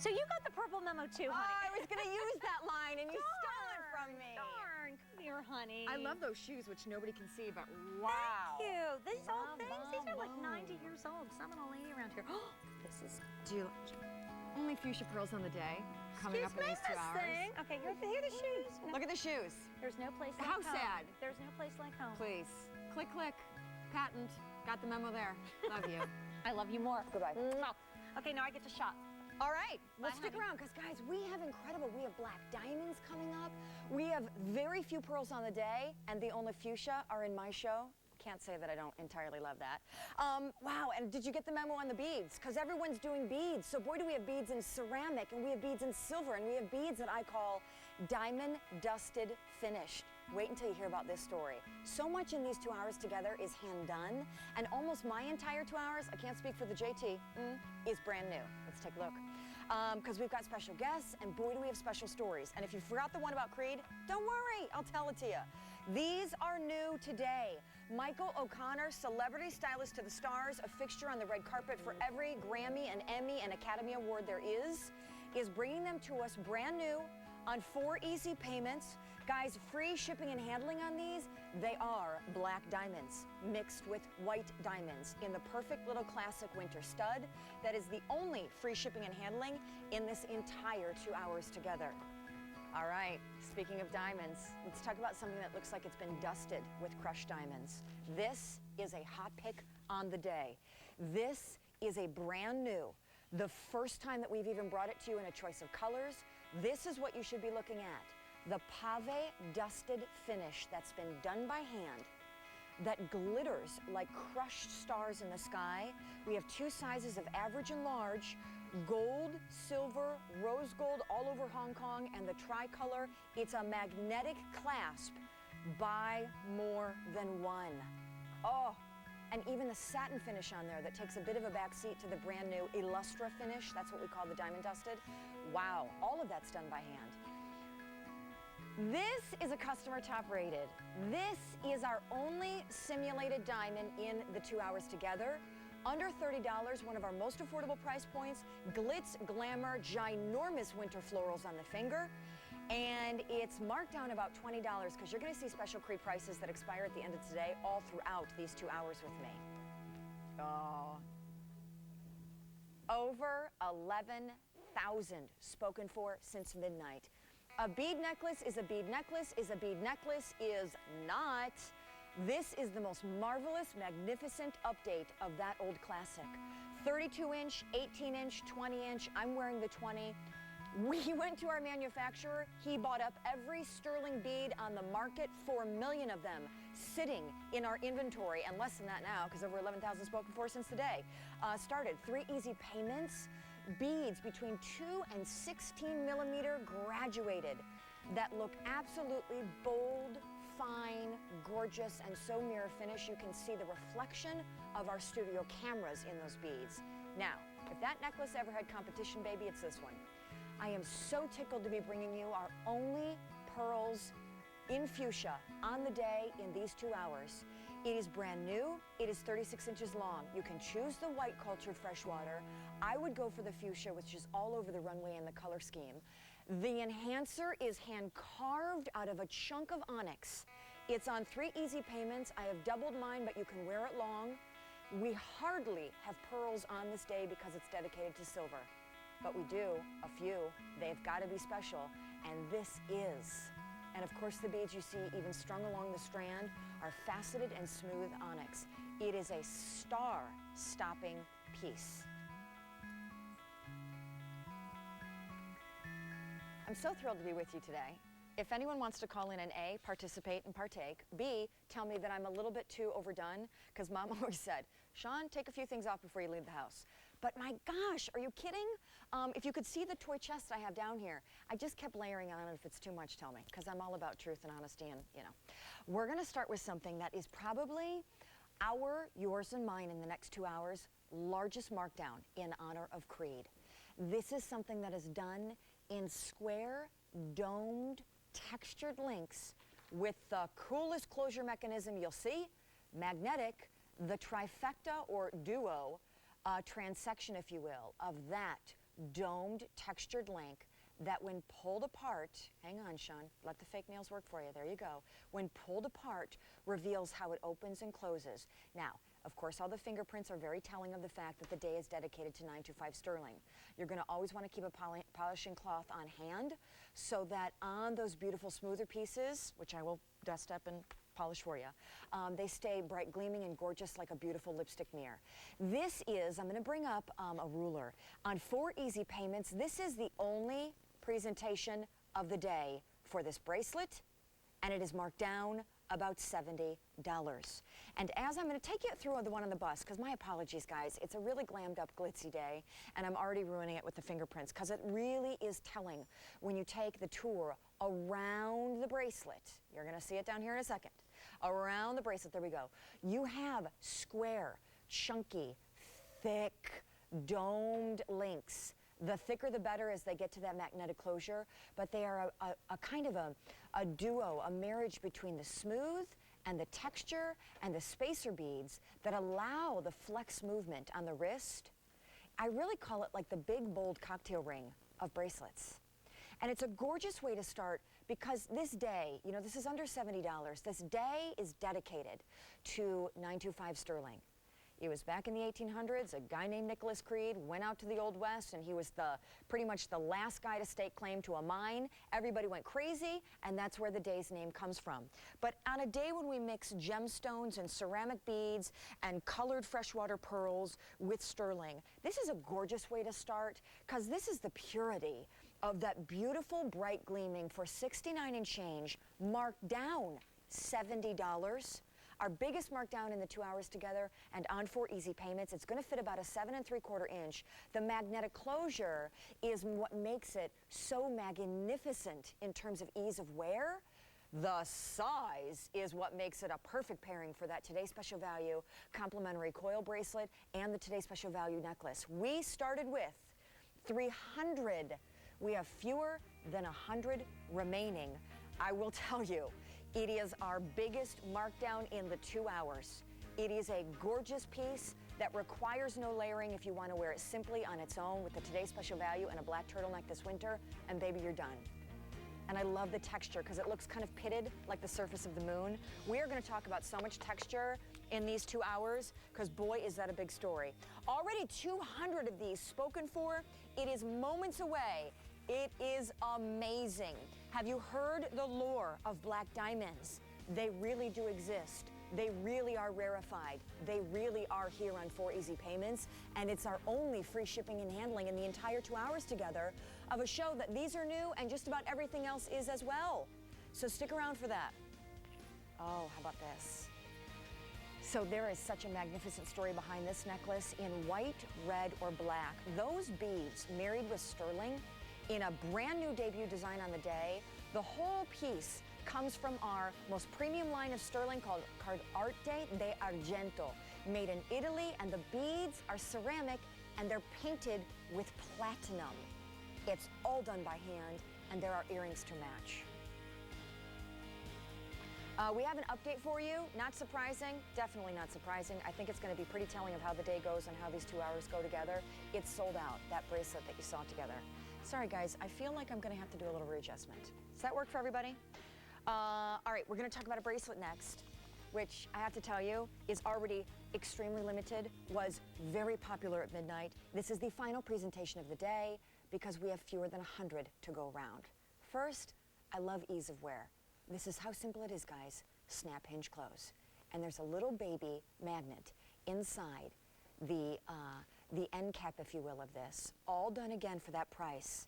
So you got the purple memo too, honey. Oh, I was going to use that line, and you stole it from me. Darn, come here, honey. I love those shoes, which nobody can see, but wow. Thank you. These old things, these are like 90 years old. Some of the lady around here. This is Only fuchsia pearls on the day, coming up in these 2 hours. thing. Okay, here are the shoes. No. Look at the shoes. There's no place like How home. sad. There's no place like home. Please. Click, click. Patent. Got the memo there. Love you. I love you more. Goodbye. Okay, now I get to shop. All right, well, Bye, stick honey. around, because guys, we have black diamonds coming up. We have very few pearls on the day, and the only fuchsia are in my show. Can't say that I don't entirely love that. Wow, and did you get the memo on the beads? Because everyone's doing beads. So boy, do we have beads in ceramic, and we have beads in silver, and we have beads that I call diamond dusted finished. Wait until you hear about this story. So much in these 2 hours together is hand done, and almost my entire 2 hours, I can't speak for the JT, is brand new. Let's take a look. Because we've got special guests, and boy, do we have special stories. And if you forgot the one about Creede, don't worry, I'll tell it to you. These are new today. Michael O'Connor, celebrity stylist to the stars, a fixture on the red carpet for every Grammy and Emmy and Academy Award there is bringing them to us brand new on 4 easy payments. Guys, free shipping and handling on these. They are black diamonds mixed with white diamonds in the perfect little classic winter stud. That is the only free shipping and handling in this entire 2 hours together. All right, speaking of diamonds, let's talk about something that looks like it's been dusted with crushed diamonds. This is a hot pick on the day. This is a brand new, the first time that we've even brought it to you in a choice of colors. This is what you should be looking at. The pave dusted finish that's been done by hand, that glitters like crushed stars in the sky. We have 2 sizes of average and large, gold, silver, rose gold all over Hong Kong, and the tricolor. It's a magnetic clasp. Buy more than one. Oh, and even the satin finish on there that takes a bit of a back seat to the brand new Illustra finish. That's what we call the diamond dusted. Wow, all of that's done by hand. This is a customer top rated. This is our only simulated diamond in the 2 hours together. Under $30, one of our most affordable price points. Glitz, glamour, ginormous winter florals on the finger. And it's marked down about $20 because you're going to see special Creede prices that expire at the end of today all throughout these 2 hours with me. Oh. Over 11,000 spoken for since midnight. A bead necklace is a bead necklace is a bead necklace is not. This is the most marvelous, magnificent update of that old classic. 32-inch, 18-inch, 20-inch. I'm wearing the 20. We went to our manufacturer. He bought up every sterling bead on the market, 4 million of them sitting in our inventory, and less than that now, because over 11,000 spoken for since the day started. 3 easy payments. Beads between 2 and 16 millimeter graduated that look absolutely bold, fine, gorgeous, and so mirror finish you can see the reflection of our studio cameras in those beads. Now, if that necklace ever had competition, baby, it's this one. I am so tickled to be bringing you our only pearls in fuchsia on the day in these 2 hours. It is brand new. It is 36 inches long. You can choose the white cultured freshwater. I would go for the fuchsia, which is all over the runway in the color scheme. The enhancer is hand carved out of a chunk of onyx. It's on 3 easy payments. I have doubled mine, but you can wear it long. We hardly have pearls on this day because it's dedicated to silver. But we do, a few. They've got to be special, and this is. And of course, the beads you see even strung along the strand are faceted and smooth onyx. It is a star-stopping piece. I'm so thrilled to be with you today. If anyone wants to call in and A, participate and partake, B, tell me that I'm a little bit too overdone, because Mom always said, Shawn, take a few things off before you leave the house. But my gosh, are you kidding? If you could see the toy chest I have down here, I just kept layering on it. If it's too much, tell me, because I'm all about truth and honesty and, you know. We're going to start with something that is probably yours and mine in the next 2 hours, largest markdown in honor of Creede. This is something that is done in square, domed, textured links with the coolest closure mechanism you'll see, magnetic, the trifecta or duo transection, if you will, of that domed textured link that when pulled apart, hang on, Shawn, let the fake nails work for you, there you go. When pulled apart, reveals how it opens and closes. Now, of course, all the fingerprints are very telling of the fact that the day is dedicated to 925 sterling. You're gonna always wanna keep a polishing cloth on hand so that on those beautiful smoother pieces, which I will dust up and polish for you, they stay bright gleaming and gorgeous like a beautiful lipstick mirror. This is, I'm gonna bring up a ruler. On 4 easy payments, this is the only presentation of the day for this bracelet, and it is marked down about $70. And as I'm going to take you through the one on the bus, because my apologies, guys, it's a really glammed up, glitzy day, and I'm already ruining it with the fingerprints, because it really is telling when you take the tour around the bracelet. You're going to see it down here in a second. Around the bracelet, there we go. You have square, chunky, thick, domed links. The thicker the better as they get to that magnetic closure, but they are a kind of a duo, a marriage between the smooth and the texture and the spacer beads that allow the flex movement on the wrist. I really call it like the big, bold cocktail ring of bracelets. And it's a gorgeous way to start because this day, you know, this is under $70. This day is dedicated to 925 sterling. It was back in the 1800s, a guy named Creede went out to the Old West, and he was pretty much the last guy to stake claim to a mine. Everybody went crazy, and that's where the day's name comes from. But on a day when we mix gemstones and ceramic beads and colored freshwater pearls with sterling, this is a gorgeous way to start, because this is the purity of that beautiful, bright gleaming for $69 and change, marked down $70. Our biggest markdown in the 2 hours together, and on 4 easy payments. It's going to fit about a 7 3/4 inch. The magnetic closure is what makes it so magnificent in terms of ease of wear. The size is what makes it a perfect pairing for that Today Special Value complimentary coil bracelet and the Today Special Value necklace. We started with 300. We have fewer than 100 remaining. I will tell you, it is our biggest markdown in the 2 hours. It is a gorgeous piece that requires no layering if you want to wear it simply on its own with the Today Special Value and a black turtleneck this winter, and baby, you're done. And I love the texture because it looks kind of pitted like the surface of the moon. We are going to talk about so much texture in these 2 hours because boy, is that a big story. Already 200 of these spoken for. It is moments away. It is amazing. Have you heard the lore of black diamonds? They really do exist. They really are rarefied. They really are here on 4 easy payments, and it's our only free shipping and handling in the entire 2 hours together of a show that these are new and just about everything else is as well. So stick around for that. Oh, how about this? So there is such a magnificent story behind this necklace in white, red, or black. Those beads married with sterling in a brand new debut design on the day. The whole piece comes from our most premium line of sterling called Arte de Argento, made in Italy, and the beads are ceramic and they're painted with platinum. It's all done by hand, and there are earrings to match. We have an update for you. Not surprising, definitely not surprising. I think it's going to be pretty telling of how the day goes and how these 2 hours go together. It's sold out, that bracelet that you saw together. Sorry guys, I feel like I'm going to have to do a little readjustment. Does that work for everybody? All right, we're going to talk about a bracelet next, which I have to tell you is already extremely limited, was very popular at midnight. This is the final presentation of the day because we have fewer than 100 to go around. First, I love ease of wear. This is how simple it is, guys. Snap hinge close. And there's a little baby magnet inside the end cap, if you will, of this. All done again for that price.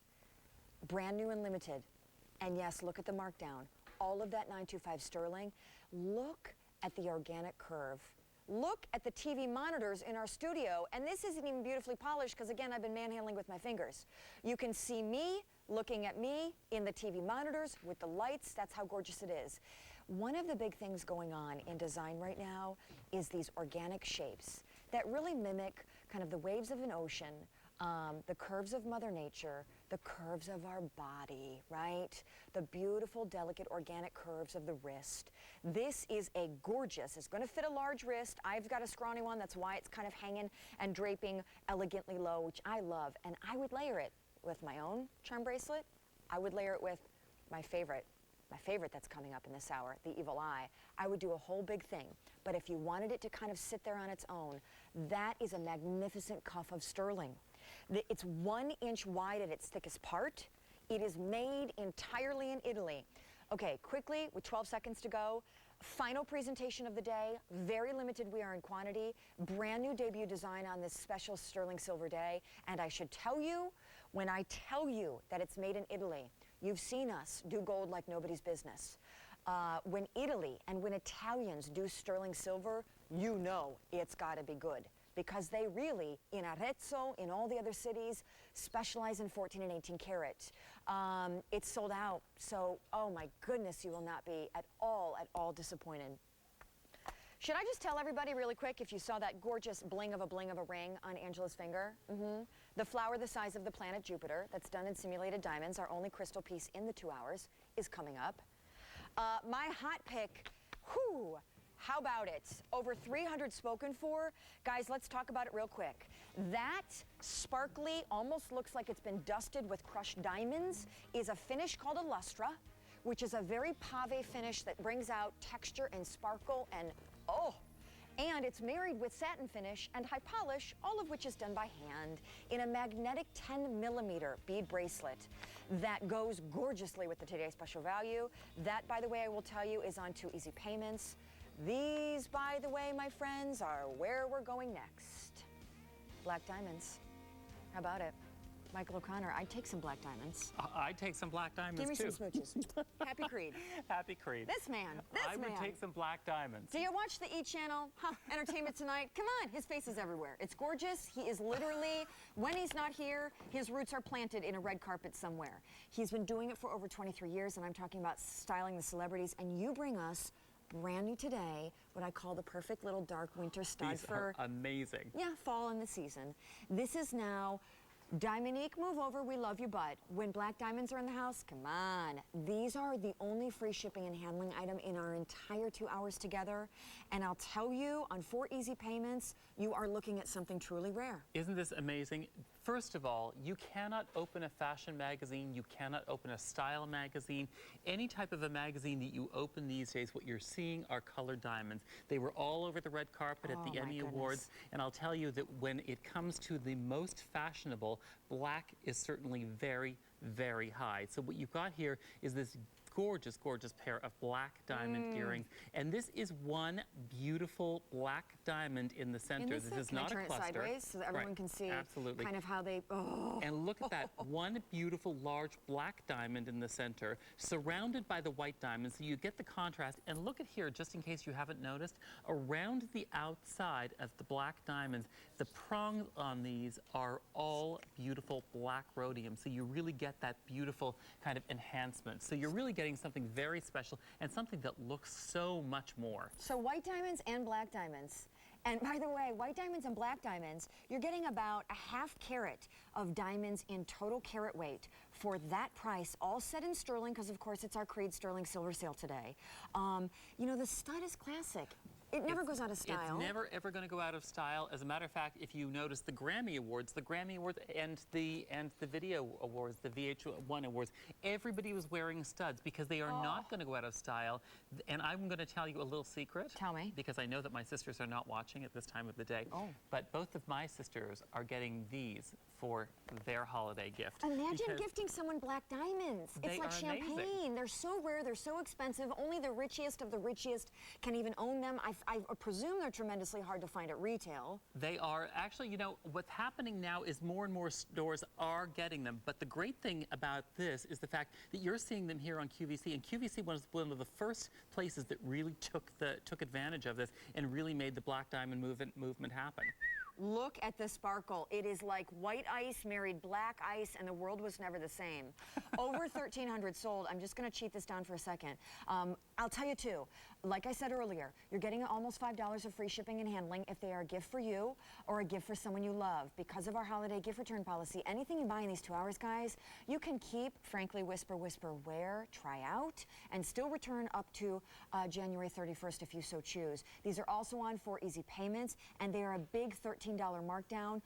Brand new and limited. And yes, look at the markdown. All of that 925 sterling. Look at the organic curve. Look at the TV monitors in our studio. And this isn't even beautifully polished because, again, I've been manhandling with my fingers. You can see me looking at me in the TV monitors with the lights. That's how gorgeous it is. One of the big things going on in design right now is these organic shapes that really mimic kind of the waves of an ocean the curves of Mother Nature, the curves of our body, right? The beautiful, delicate, organic curves of the wrist. This is a gorgeous, it's going to fit a large wrist. I've got a scrawny one, that's why it's kind of hanging and draping elegantly low, which I love. And I would layer it with my own charm bracelet. I would layer it with my favorite that's coming up in this hour, the Evil Eye. I would do a whole big thing. But if you wanted it to kind of sit there on its own, that is a magnificent cuff of sterling. It's 1 inch wide at its thickest part. It is made entirely in Italy. Okay, quickly, with 12 seconds to go, final presentation of the day, very limited, we are in quantity, brand new debut design on this special sterling silver day. And I should tell you, when I tell you that it's made in Italy, you've seen us do gold like nobody's business. When Italy and when Italians do sterling silver, you know it's gotta be good. Because they really, in Arezzo, in all the other cities, specialize in 14 and 18 karat. It's sold out, so oh my goodness, you will not be at all disappointed. Should I just tell everybody really quick, if you saw that gorgeous bling of a ring on Angela's finger? The flower the size of the planet Jupiter, that's done in simulated diamonds, our only crystal piece in the 2 hours, is coming up. My hot pick, whew, how about it? Over 300 spoken for. Guys, let's talk about it real quick. That sparkly, almost looks like it's been dusted with crushed diamonds, is a finish called a lustra, which is a very pave finish that brings out texture and sparkle and oh. And it's married with satin finish and high polish, all of which is done by hand in a magnetic 10mm bead bracelet that goes gorgeously with the Today Special Value. That, by the way, I will tell you, is on 2 easy payments. These, by the way, my friends, are where we're going next. Black diamonds. How about it? Michael O'Connor, I'd take some black diamonds. I'd take some black diamonds, Give me too. some smooches. Happy Creede. Happy Creede. This man. I would take some black diamonds. Do you watch the E! Channel? Huh, Entertainment Tonight? Come on, his face is everywhere. It's gorgeous. He is literally, when he's not here, his roots are planted in a red carpet somewhere. He's been doing it for over 23 years, and I'm talking about styling the celebrities, and you bring us brand new today, what I call the perfect little dark winter stud These are amazing. Yeah, fall in the season. This is now Diamonique, move over, we love you, but when black diamonds are in the house, come on. These are the only free shipping and handling item in our entire 2 hours together. And I'll tell you, on 4 easy payments, you are looking at something truly rare. Isn't this amazing? First of all, you cannot open a fashion magazine, you cannot open a style magazine. Any type of a magazine that you open these days, what you're seeing are colored diamonds. They were all over the red carpet at the Emmy Awards, and I'll tell you that when it comes to the most fashionable, black is certainly very, very high. So what you've got here is this gorgeous, gorgeous pair of black diamond earrings. And this is one beautiful black diamond in the center. This is not a cluster. Turn it sideways so that everyone can see absolutely kind of how they, oh. And look at that one beautiful large black diamond in the center, surrounded by the white diamonds, so you get the contrast. And look at here, just in case you haven't noticed, around the outside of the black diamonds, the prongs on these are all beautiful black rhodium, so you really get that beautiful kind of enhancement. So you're really getting something very special and something that looks so much more. So white diamonds and black diamonds. And by the way, white diamonds and black diamonds, you're getting about a ½ carat of diamonds in total carat weight for that price, all set in sterling, because of course it's our Creede sterling silver sale today. You know, the stud is classic. It never goes out of style. It's never ever going to go out of style. As a matter of fact, if you notice the Grammy Awards and the Video Awards, the VH1 Awards, everybody was wearing studs because they are not going to go out of style. And I'm going to tell you a little secret. Tell me. Because I know that my sisters are not watching at this time of the day. Oh. But both of my sisters are getting these for their holiday gift. Imagine gifting someone black diamonds. It's like champagne. Amazing. They're so rare, they're so expensive. Only the richest of the richest can even own them. I presume they're tremendously hard to find at retail. They are. Actually, you know, what's happening now is more and more stores are getting them. But the great thing about this is the fact that you're seeing them here on QVC. And QVC was one of the first places that really took advantage of this and really made the black diamond movement happen. Look at the sparkle. It is like white ice married black ice, and the world was never the same. Over 1,300 sold. I'm just going to cheat this down for a second. I'll tell you too, like I said earlier, you're getting almost $5 of free shipping and handling if they are a gift for you or a gift for someone you love. Because of our holiday gift return policy, anything you buy in these 2 hours, guys, you can keep, frankly, whisper, wear, try out, and still return up to January 31st if you so choose. These are also on for easy payments, and they are a big $13 markdown.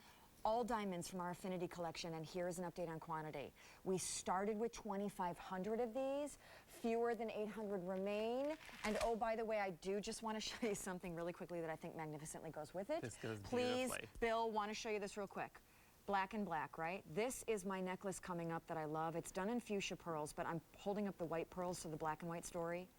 All diamonds from our Affinity collection, and here's an update on quantity. We started with 2,500 of these. Fewer than 800 remain. And oh, by the way, I do just want to show you something really quickly that I think magnificently goes with it. This goes Please, beautifully. Bill, want to show you this real quick. Black and black, right? This is my necklace coming up that I love. It's done in fuchsia pearls, but I'm holding up the white pearls so the black and white story.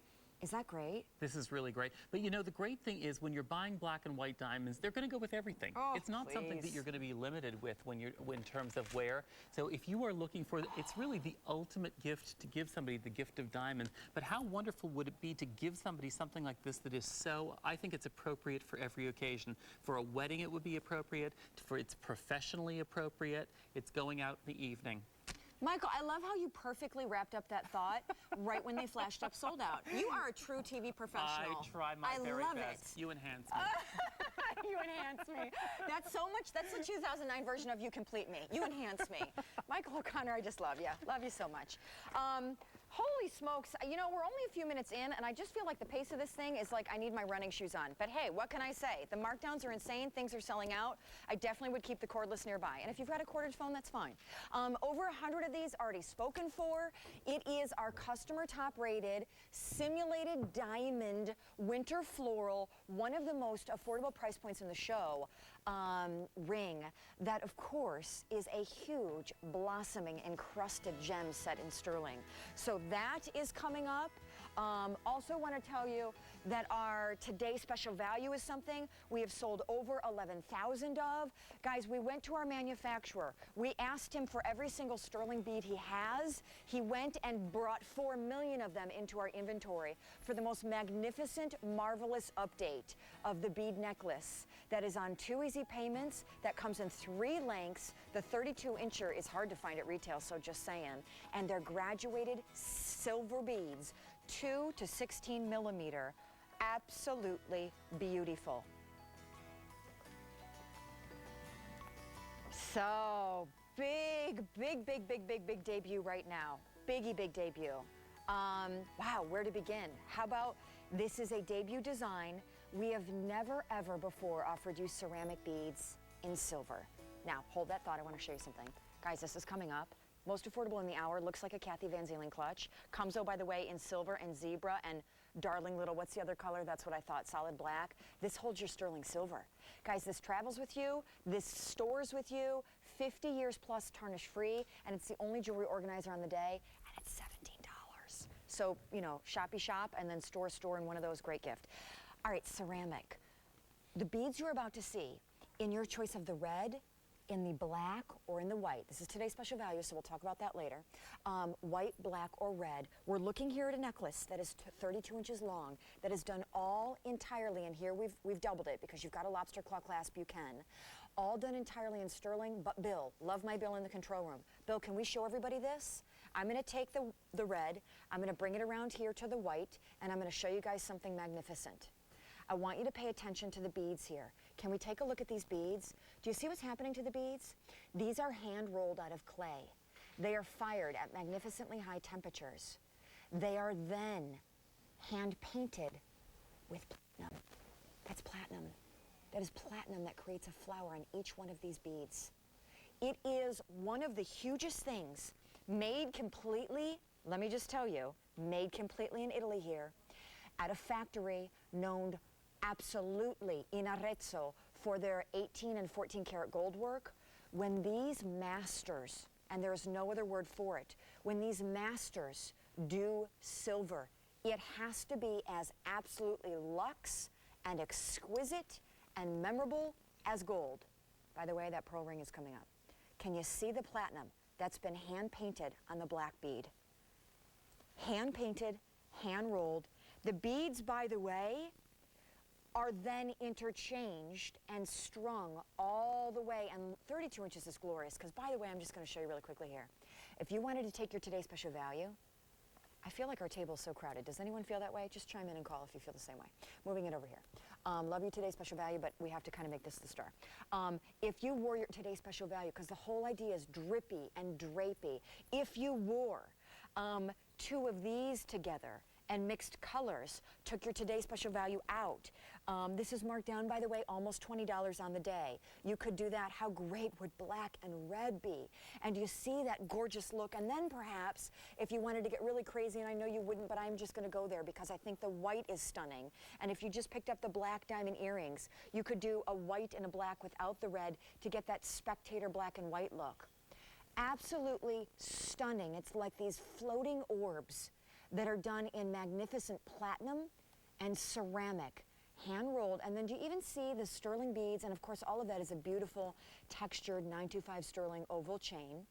Is that great? This is really great. But you know, the great thing is when you're buying black and white diamonds, they're going to go with everything. Oh, it's not something that please. you're going to be limited with in terms of wear. So if you are looking for, it's really the ultimate gift to give somebody, the gift of diamonds. But how wonderful would it be to give somebody something like this that is so, I think it's appropriate for every occasion. For a wedding, it would be appropriate. It's professionally appropriate. It's going out in the evening. Michael, I love how you perfectly wrapped up that thought right when they flashed up sold out. You are a true TV professional. I try my very love best. It. You enhance me. You enhance me. That's so much. That's the 2009 version of You Complete Me. You enhance me. Michael O'Connor, I just love you. Love you so much. Holy smokes. You know, we're only a few minutes in, and I just feel like the pace of this thing is like I need my running shoes on. But hey, what can I say? The markdowns are insane. Things are selling out. I definitely would keep the cordless nearby. And if you've got a corded phone, that's fine. Over 100 of these already spoken for. It is our customer top rated simulated diamond winter floral, one of the most affordable price points in the show. Ring that, of course, is a huge blossoming encrusted gem set in sterling. So that is coming up. Also want to tell you that our today special value is something we have sold over 11,000 of. Guys, we went to our manufacturer. We asked him for every single sterling bead he has. He went and brought 4 million of them into our inventory for the most magnificent, marvelous update of the bead necklace that is on 2 easy payments, that comes in 3 lengths. The 32-incher is hard to find at retail, so just saying. And they're graduated silver beads, 2 to 16 millimeter. Absolutely beautiful. So big debut right now. Big debut. Wow, where to begin? How about this is a debut design. We have never ever before offered you ceramic beads in silver. Now, hold that thought, I want to show you something. Guys, this is coming up. Most affordable in the hour, looks like a Kathy Van Zeeland clutch. Comes, oh, by the way, in silver and zebra and darling little, what's the other color? That's what I thought, solid black. This holds your sterling silver. Guys, this travels with you, this stores with you, 50 years plus tarnish free, and it's the only jewelry organizer on the day, and it's $17. So, you know, shoppy shop and then store in one of those, great gift. All right, ceramic. The beads you're about to see in your choice of the red, in the black, or in the white. This is today's special value, so we'll talk about that later. White, black, or red. We're looking here at a necklace that is 32 inches long, that is done all entirely, and here we've doubled it because you've got a lobster claw clasp, you can. All done entirely in sterling, but Bill, love my Bill in the control room. Bill, can we show everybody this? I'm gonna take the red, I'm gonna bring it around here to the white, and I'm gonna show you guys something magnificent. I want you to pay attention to the beads here. Can we take a look at these beads? Do you see what's happening to the beads? These are hand rolled out of clay. They are fired at magnificently high temperatures. They are then hand painted with platinum. That's platinum. That is platinum that creates a flower on each one of these beads. It is one of the hugest things made completely, let me just tell you, made completely in Italy here at a factory known absolutely in Arezzo for their 18 and 14 karat gold work. When these masters, and there's no other word for it, when these masters do silver, it has to be as absolutely luxe and exquisite and memorable as gold. By the way, that pearl ring is coming up. Can you see the platinum that's been hand painted on the black bead? Hand painted, hand rolled. The beads, by the way, are then interchanged and strung all the way, and 32 inches is glorious, because by the way, I'm just going to show you really quickly here. If you wanted to take your Today Special Value, I feel like our table's so crowded. Does anyone feel that way? Just chime in and call if you feel the same way. Moving it over here. Love you Today Special Value, but we have to kind of make this the star. If you wore your Today Special Value, because the whole idea is drippy and drapey, if you wore two of these together and mixed colors, took your Today Special Value out. This is marked down, by the way, almost $20 on the day. You could do that. How great would black and red be? And you see that gorgeous look. And then perhaps, if you wanted to get really crazy, and I know you wouldn't, but I'm just going to go there because I think the white is stunning. And if you just picked up the black diamond earrings, you could do a white and a black without the red to get that spectator black and white look. Absolutely stunning. It's like these floating orbs that are done in magnificent platinum and ceramic, hand-rolled. And then do you even see the sterling beads? And of course, all of that is a beautiful textured 925 sterling oval chain.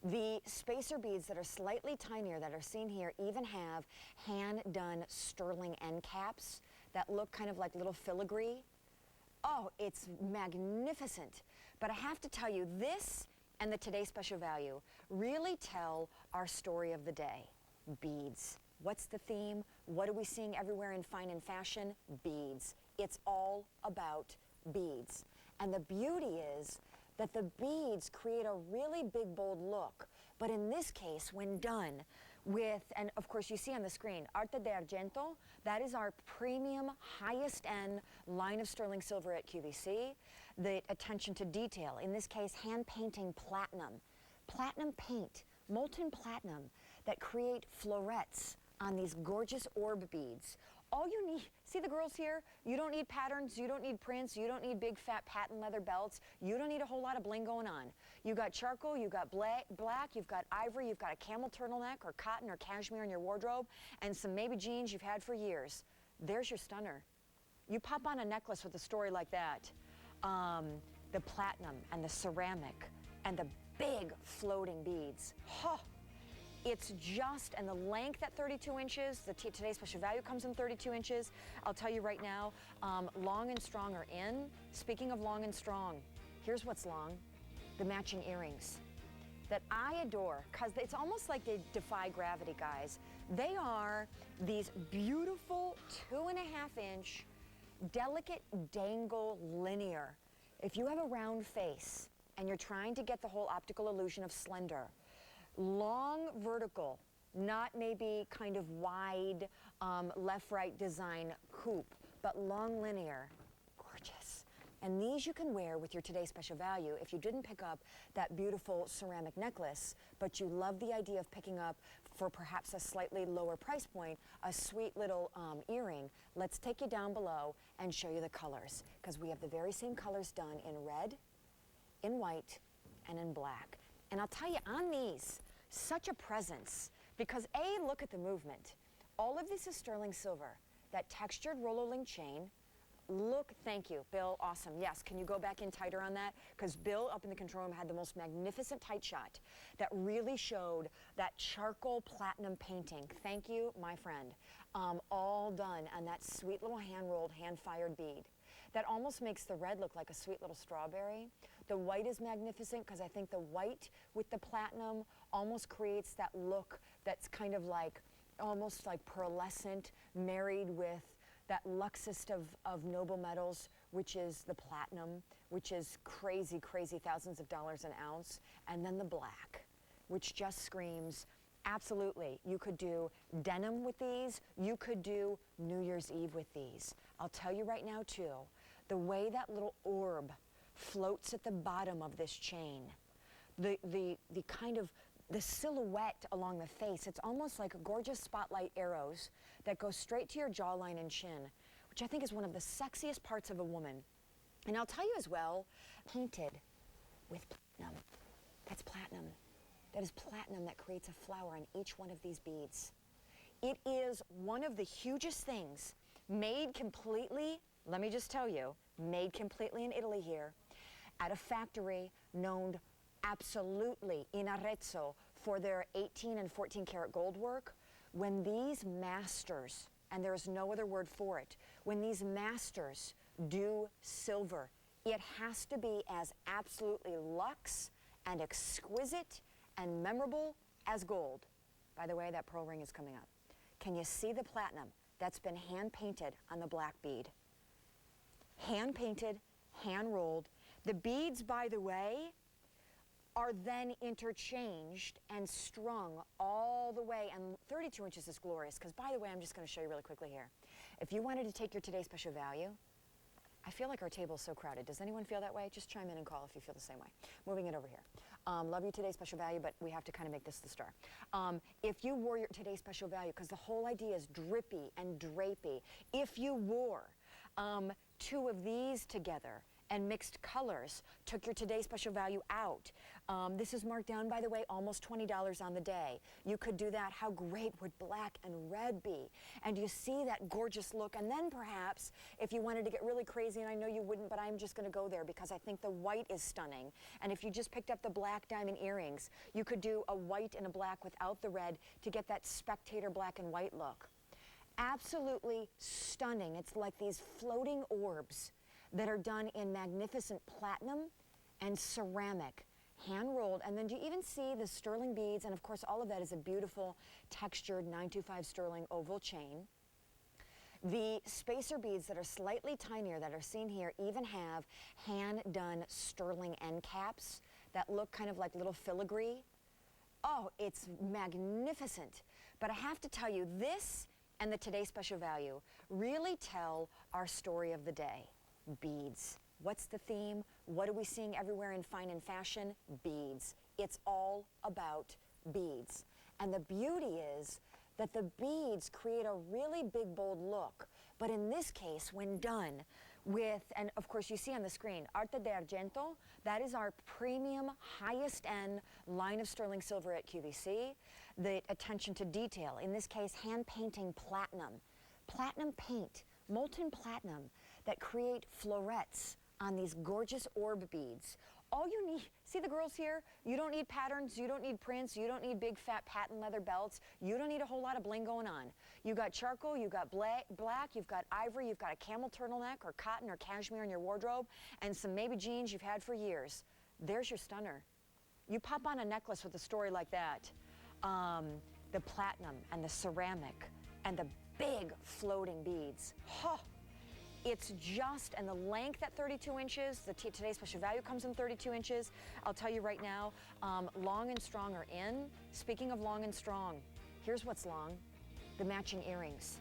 The spacer beads that are slightly tinier that are seen here even have hand-done sterling end caps that look kind of like little filigree. Oh, it's magnificent. But I have to tell you, this and the Today Special Value really tell our story of the day. Beads. What's the theme? What are we seeing everywhere in fine and fashion? Beads. It's all about beads. And the beauty is that the beads create a really big, bold look. But in this case, when done with, and of course you see on the screen, Arte de Argento, that is our premium, highest end line of sterling silver at QVC. The attention to detail, in this case, hand painting platinum. Platinum paint, molten platinum, that create florets on these gorgeous orb beads. All you need, see the girls here? You don't need patterns, you don't need prints, you don't need big fat patent leather belts, you don't need a whole lot of bling going on. You got charcoal, you got black, you've got ivory, you've got a camel turtleneck or cotton or cashmere in your wardrobe, and some maybe jeans you've had for years. There's your stunner. You pop on a necklace with a story like that. The platinum and the ceramic and the big floating beads. Huh. It's just, and the length at 32 inches, the Today Special Value comes in 32 inches. I'll tell you right now, long and strong are in. Speaking of long and strong, here's what's long, the matching earrings that I adore, because it's almost like they defy gravity, guys. They are these beautiful 2.5-inch, delicate dangle linear. If you have a round face and you're trying to get the whole optical illusion of slender, long vertical, not maybe kind of wide left-right design coupe, but long linear, gorgeous. And these you can wear with your Today Special Value if you didn't pick up that beautiful ceramic necklace, but you love the idea of picking up, for perhaps a slightly lower price point, a sweet little earring. Let's take you down below and show you the colors, because we have the very same colors done in red, in white, and in black. And I'll tell you, on these, such a presence, because A, look at the movement. All of this is sterling silver. That textured roller link chain, look, thank you, Bill, awesome. Yes, can you go back in tighter on that? Because Bill up in the control room had the most magnificent tight shot that really showed that charcoal platinum painting. Thank you, my friend. All done on that sweet little hand-rolled, hand-fired bead. That almost makes the red look like a sweet little strawberry. The white is magnificent because I think the white with the platinum almost creates that look that's kind of like, almost like pearlescent, married with that luxest of noble metals, which is the platinum, which is crazy, crazy thousands of dollars an ounce. And then the black, which just screams, absolutely, you could do denim with these, you could do New Year's Eve with these. I'll tell you right now too, the way that little orb floats at the bottom of this chain, the kind of, the silhouette along the face, it's almost like gorgeous spotlight arrows that go straight to your jawline and chin, which I think is one of the sexiest parts of a woman. And I'll tell you as well, painted with platinum. That's platinum. That is platinum that creates a flower on each one of these beads. It is one of the hugest things, made completely, let me just tell you, made completely in Italy here, at a factory known absolutely in Arezzo for their 18 and 14 karat gold work. When these masters, and there's no other word for it, when these masters do silver, it has to be as absolutely luxe and exquisite and memorable as gold. By the way, that pearl ring is coming up. Can you see the platinum that's been hand painted on the black bead? Hand painted, hand rolled. The beads, by the way, are then interchanged and strung all the way, and 32 inches is glorious, because by the way, I'm just going to show you really quickly here. If you wanted to take your Today Special Value, I feel like our table is so crowded. Does anyone feel that way? Just chime in and call if you feel the same way. Moving it over here. Love you Today Special Value, but we have to kind of make this the star. If you wore your Today Special Value, because the whole idea is drippy and drapey, if you wore two of these together and mixed colors, took your Today Special Value out. This is marked down, by the way, almost $20 on the day. You could do that. How great would black and red be? And you see that gorgeous look. And then perhaps, if you wanted to get really crazy, and I know you wouldn't, but I'm just going to go there because I think the white is stunning. And if you just picked up the black diamond earrings, you could do a white and a black without the red to get that spectator black and white look. Absolutely stunning. It's like these floating orbs that are done in magnificent platinum and ceramic, hand-rolled. And then do you even see the sterling beads? And of course, all of that is a beautiful textured 925 sterling oval chain. The spacer beads that are slightly tinier that are seen here even have hand-done sterling end caps that look kind of like little filigree. Oh, it's magnificent. But I have to tell you, this and the Today Special Value really tell our story of the day. Beads. What's the theme? What are we seeing everywhere in fine and fashion? Beads. It's all about beads. And the beauty is that the beads create a really big, bold look. But in this case, when done with, and of course you see on the screen, Arte de Argento, that is our premium, highest end line of sterling silver at QVC. The attention to detail, in this case, hand painting platinum. Platinum paint, molten platinum, that create florets on these gorgeous orb beads. All you need, see the girls here? You don't need patterns, you don't need prints, you don't need big fat patent leather belts, you don't need a whole lot of bling going on. You got charcoal, you got black, you've got ivory, you've got a camel turtleneck or cotton or cashmere in your wardrobe, and some maybe jeans you've had for years. There's your stunner. You pop on a necklace with a story like that. The platinum and the ceramic and the big floating beads. Huh. It's just, and the length at 32 inches, the Today Special Value comes in 32 inches. I'll tell you right now, long and strong are in. Speaking of long and strong, here's what's long, the matching earrings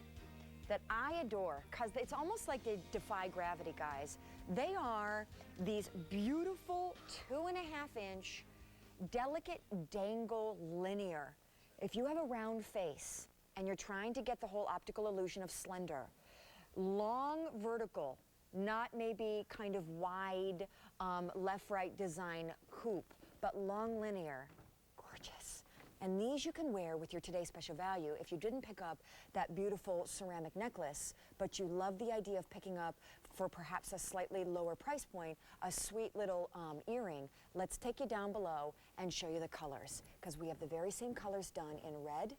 that I adore, because it's almost like they defy gravity, guys. They are these beautiful 2.5-inch, delicate dangle linear. If you have a round face and you're trying to get the whole optical illusion of slender, long vertical, not maybe kind of wide left-right design coupe, but long linear, gorgeous. And these you can wear with your Today Special Value if you didn't pick up that beautiful ceramic necklace, but you love the idea of picking up, for perhaps a slightly lower price point, a sweet little earring. Let's take you down below and show you the colors, because we have the very same colors done in red,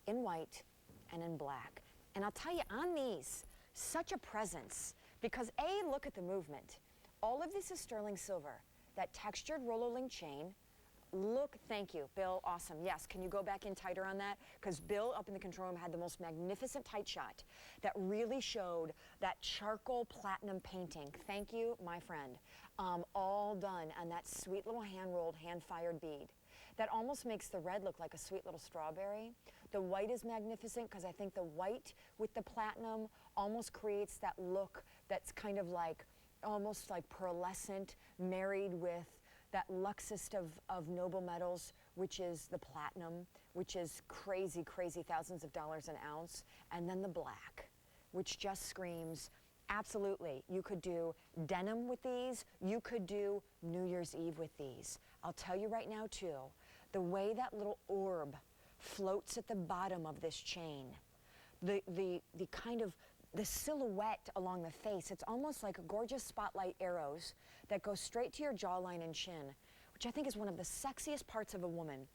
in white, and in black. And I'll tell you, on these, such a presence, because A, look at the movement. All of this is sterling silver. That textured roller link chain, look, thank you, Bill, awesome. Yes, can you go back in tighter on that? Because Bill up in the control room had the most magnificent tight shot that really showed that charcoal platinum painting. Thank you, my friend. All done on that sweet little hand-rolled, hand-fired bead. That almost makes the red look like a sweet little strawberry. The white is magnificent because I think the white with the platinum almost creates that look that's kind of like, almost like pearlescent, married with that luxest of noble metals, which is the platinum, which is crazy, crazy thousands of dollars an ounce. And then the black, which just screams, absolutely, you could do denim with these, you could do New Year's Eve with these. I'll tell you right now too, the way that little orb floats at the bottom of this chain, the kind of the silhouette along the face, it's almost like gorgeous spotlight arrows that go straight to your jawline and chin, which I think is one of the sexiest parts of a woman.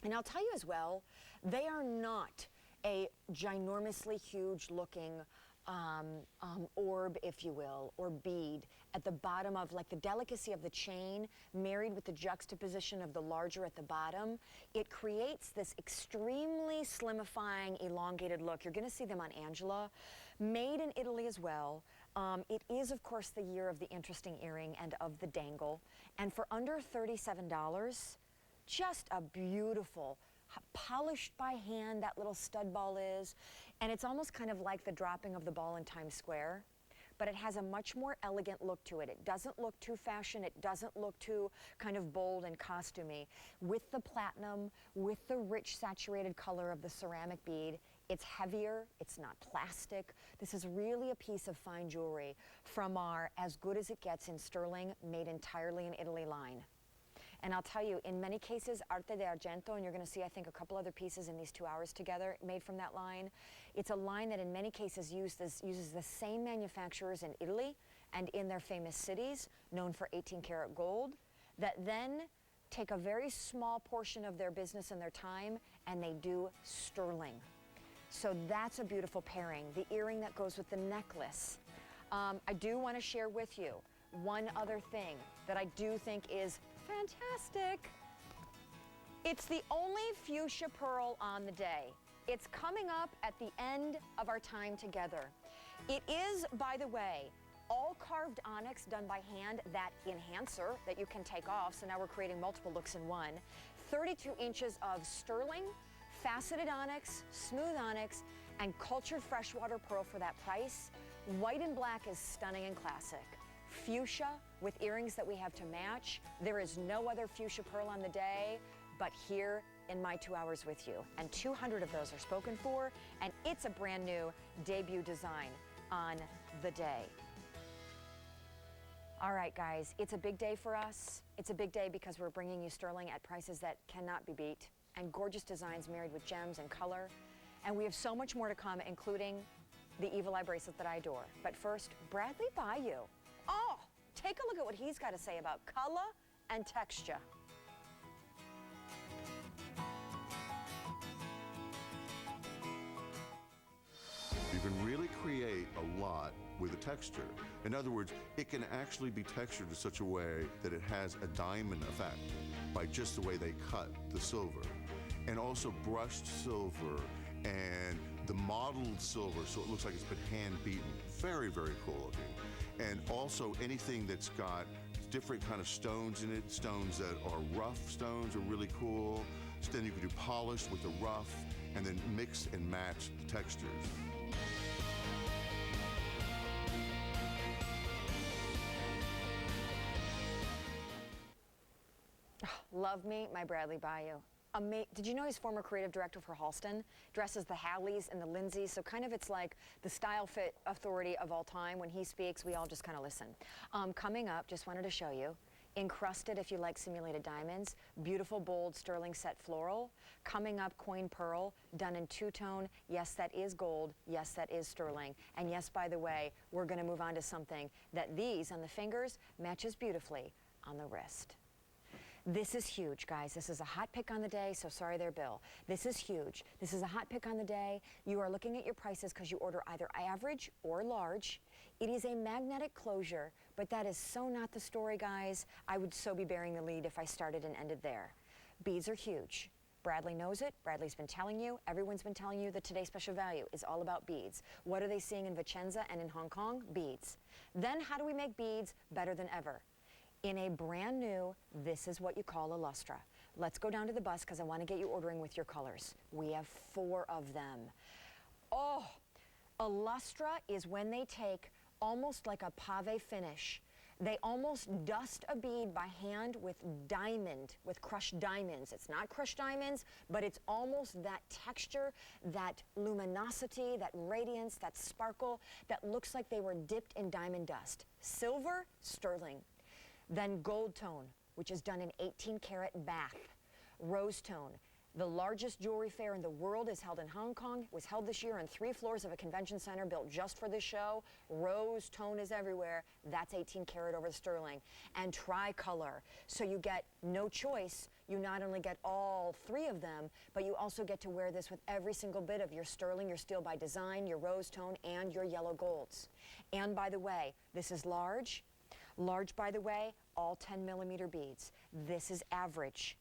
And I'll tell you as well, they are not a ginormously huge looking orb, if you will, or bead at the bottom of, like, the delicacy of the chain married with the juxtaposition of the larger at the bottom. It creates this extremely slimifying, elongated look. You're going to see them on Angela. Made in Italy as well. It is, of course, the year of the interesting earring and of the dangle. And for under $37, just a beautiful, polished by hand, that little stud ball is. And it's almost kind of like the dropping of the ball in Times Square, but it has a much more elegant look to it. It doesn't look too fashion. It doesn't look too kind of bold and costumey. With the platinum, with the rich saturated color of the ceramic bead, it's heavier, it's not plastic. This is really a piece of fine jewelry from our As Good As It Gets in sterling, made entirely in Italy line. And I'll tell you, in many cases, Arte de Argento, and you're going to see, I think, a couple other pieces in these 2 hours together made from that line. It's a line that in many cases uses the same manufacturers in Italy and in their famous cities, known for 18-karat gold, that then take a very small portion of their business and their time, and they do sterling. So that's a beautiful pairing. The earring that goes with the necklace. I do want to share with you one other thing that I do think is fantastic. It's the only fuchsia pearl on the day. It's coming up at the end of our time together. It is, by the way, all carved onyx done by hand, that enhancer that you can take off. So now we're creating multiple looks in one. 32 inches of sterling, faceted onyx, smooth onyx, and cultured freshwater pearl for that price. White and black is stunning and classic. Fuchsia with earrings that we have to match. There is no other fuchsia pearl on the day but here in my 2 hours with you. And 200 of those are spoken for, and it's a brand new debut design on the day. All right, guys, it's a big day for us. It's a big day because we're bringing you sterling at prices that cannot be beat, and gorgeous designs married with gems and color. And we have so much more to come, including the Evil Eye bracelet that I adore. But first, Bradley Bayou. Oh, take a look at what he's got to say about color and texture. You can really create a lot with a texture. In other words, it can actually be textured in such a way that it has a diamond effect by just the way they cut the silver. And also brushed silver and the modeled silver, so it looks like it's been hand beaten. Very, very cool looking. And also anything that's got different kind of stones in it, stones that are rough stones are really cool. So then you can do polished with the rough and then mix and match the textures. Love me, my Bradley Bayou. Did you know he's former creative director for Halston? Dresses the Halleys and the Lindsays, so kind of it's like the style fit authority of all time. When he speaks, we all just kind of listen. Coming up, just wanted to show you, encrusted if you like simulated diamonds, beautiful bold sterling set floral. Coming up, coin pearl, done in two-tone. Yes, that is gold. Yes, that is sterling. And yes, by the way, we're gonna move on to something that these on the fingers matches beautifully on the wrist. This is huge, guys. This is a hot pick on the day, so sorry there, Bill. This is huge. This is a hot pick on the day. You are looking at your prices because you order either average or large. It is a magnetic closure, but that is so not the story, guys. I would so be bearing the lead if I started and ended there. Beads are huge. Bradley knows it. Bradley's been telling you. Everyone's been telling you that today's special value is all about beads. What are they seeing in Vicenza and in Hong Kong? Beads. Then how do we make beads better than ever? In a brand new, this is what you call a lustra. Let's go down to the bus because I want to get you ordering with your colors. We have 4 of them. Oh, a lustra is when they take almost like a pave finish. They almost dust a bead by hand with diamond, with crushed diamonds. It's not crushed diamonds, but it's almost that texture, that luminosity, that radiance, that sparkle that looks like they were dipped in diamond dust. Silver, sterling. Then gold tone, which is done in 18-karat bath. Rose tone, The largest jewelry fair in the world is held in Hong Kong. It was held this year on 3 floors of a convention center built just for this show. Rose tone is everywhere. That's 18 karat over the sterling. And tricolor. So you get no choice. You not only get all 3 of them, but you also get to wear this with every single bit of your sterling, your steel by design, your rose tone, and your yellow golds. And by the way, this is large. Large, by the way, all 10 millimeter beads. This is average.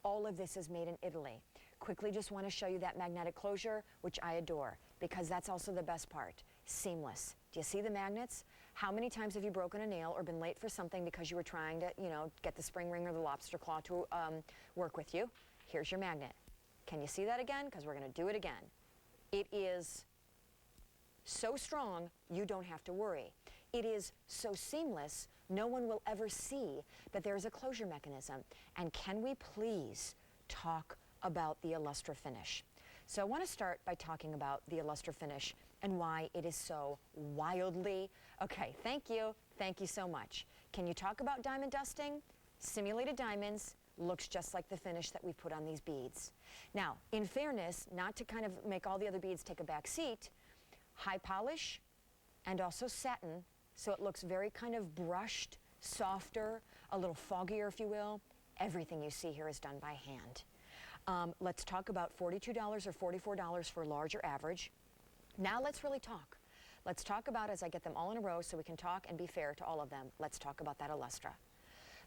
All of this is made in Italy. Quickly just want to show you that magnetic closure, which I adore, because that's also the best part. Seamless. Do you see the magnets? How many times have you broken a nail or been late for something because you were trying to, get the spring ring or the lobster claw to work with you? Here's your magnet. Can you see that again? Because we're going to do it again. It is so strong, you don't have to worry. It is so seamless, no one will ever see that there is a closure mechanism. And can we please talk about the Illustra finish? So I want to start by talking about the Illustra finish and why it is so wildly, okay, thank you so much. Can you talk about diamond dusting? Simulated diamonds looks just like the finish that we put on these beads. Now, in fairness, not to kind of make all the other beads take a back seat, high polish and also satin, so it looks very kind of brushed, softer, a little foggier, if you will. Everything you see here is done by hand. Let's talk about $42 or $44 for large or average. Now let's really talk. Let's talk about, as I get them all in a row so we can talk and be fair to all of them, let's talk about that Illustra.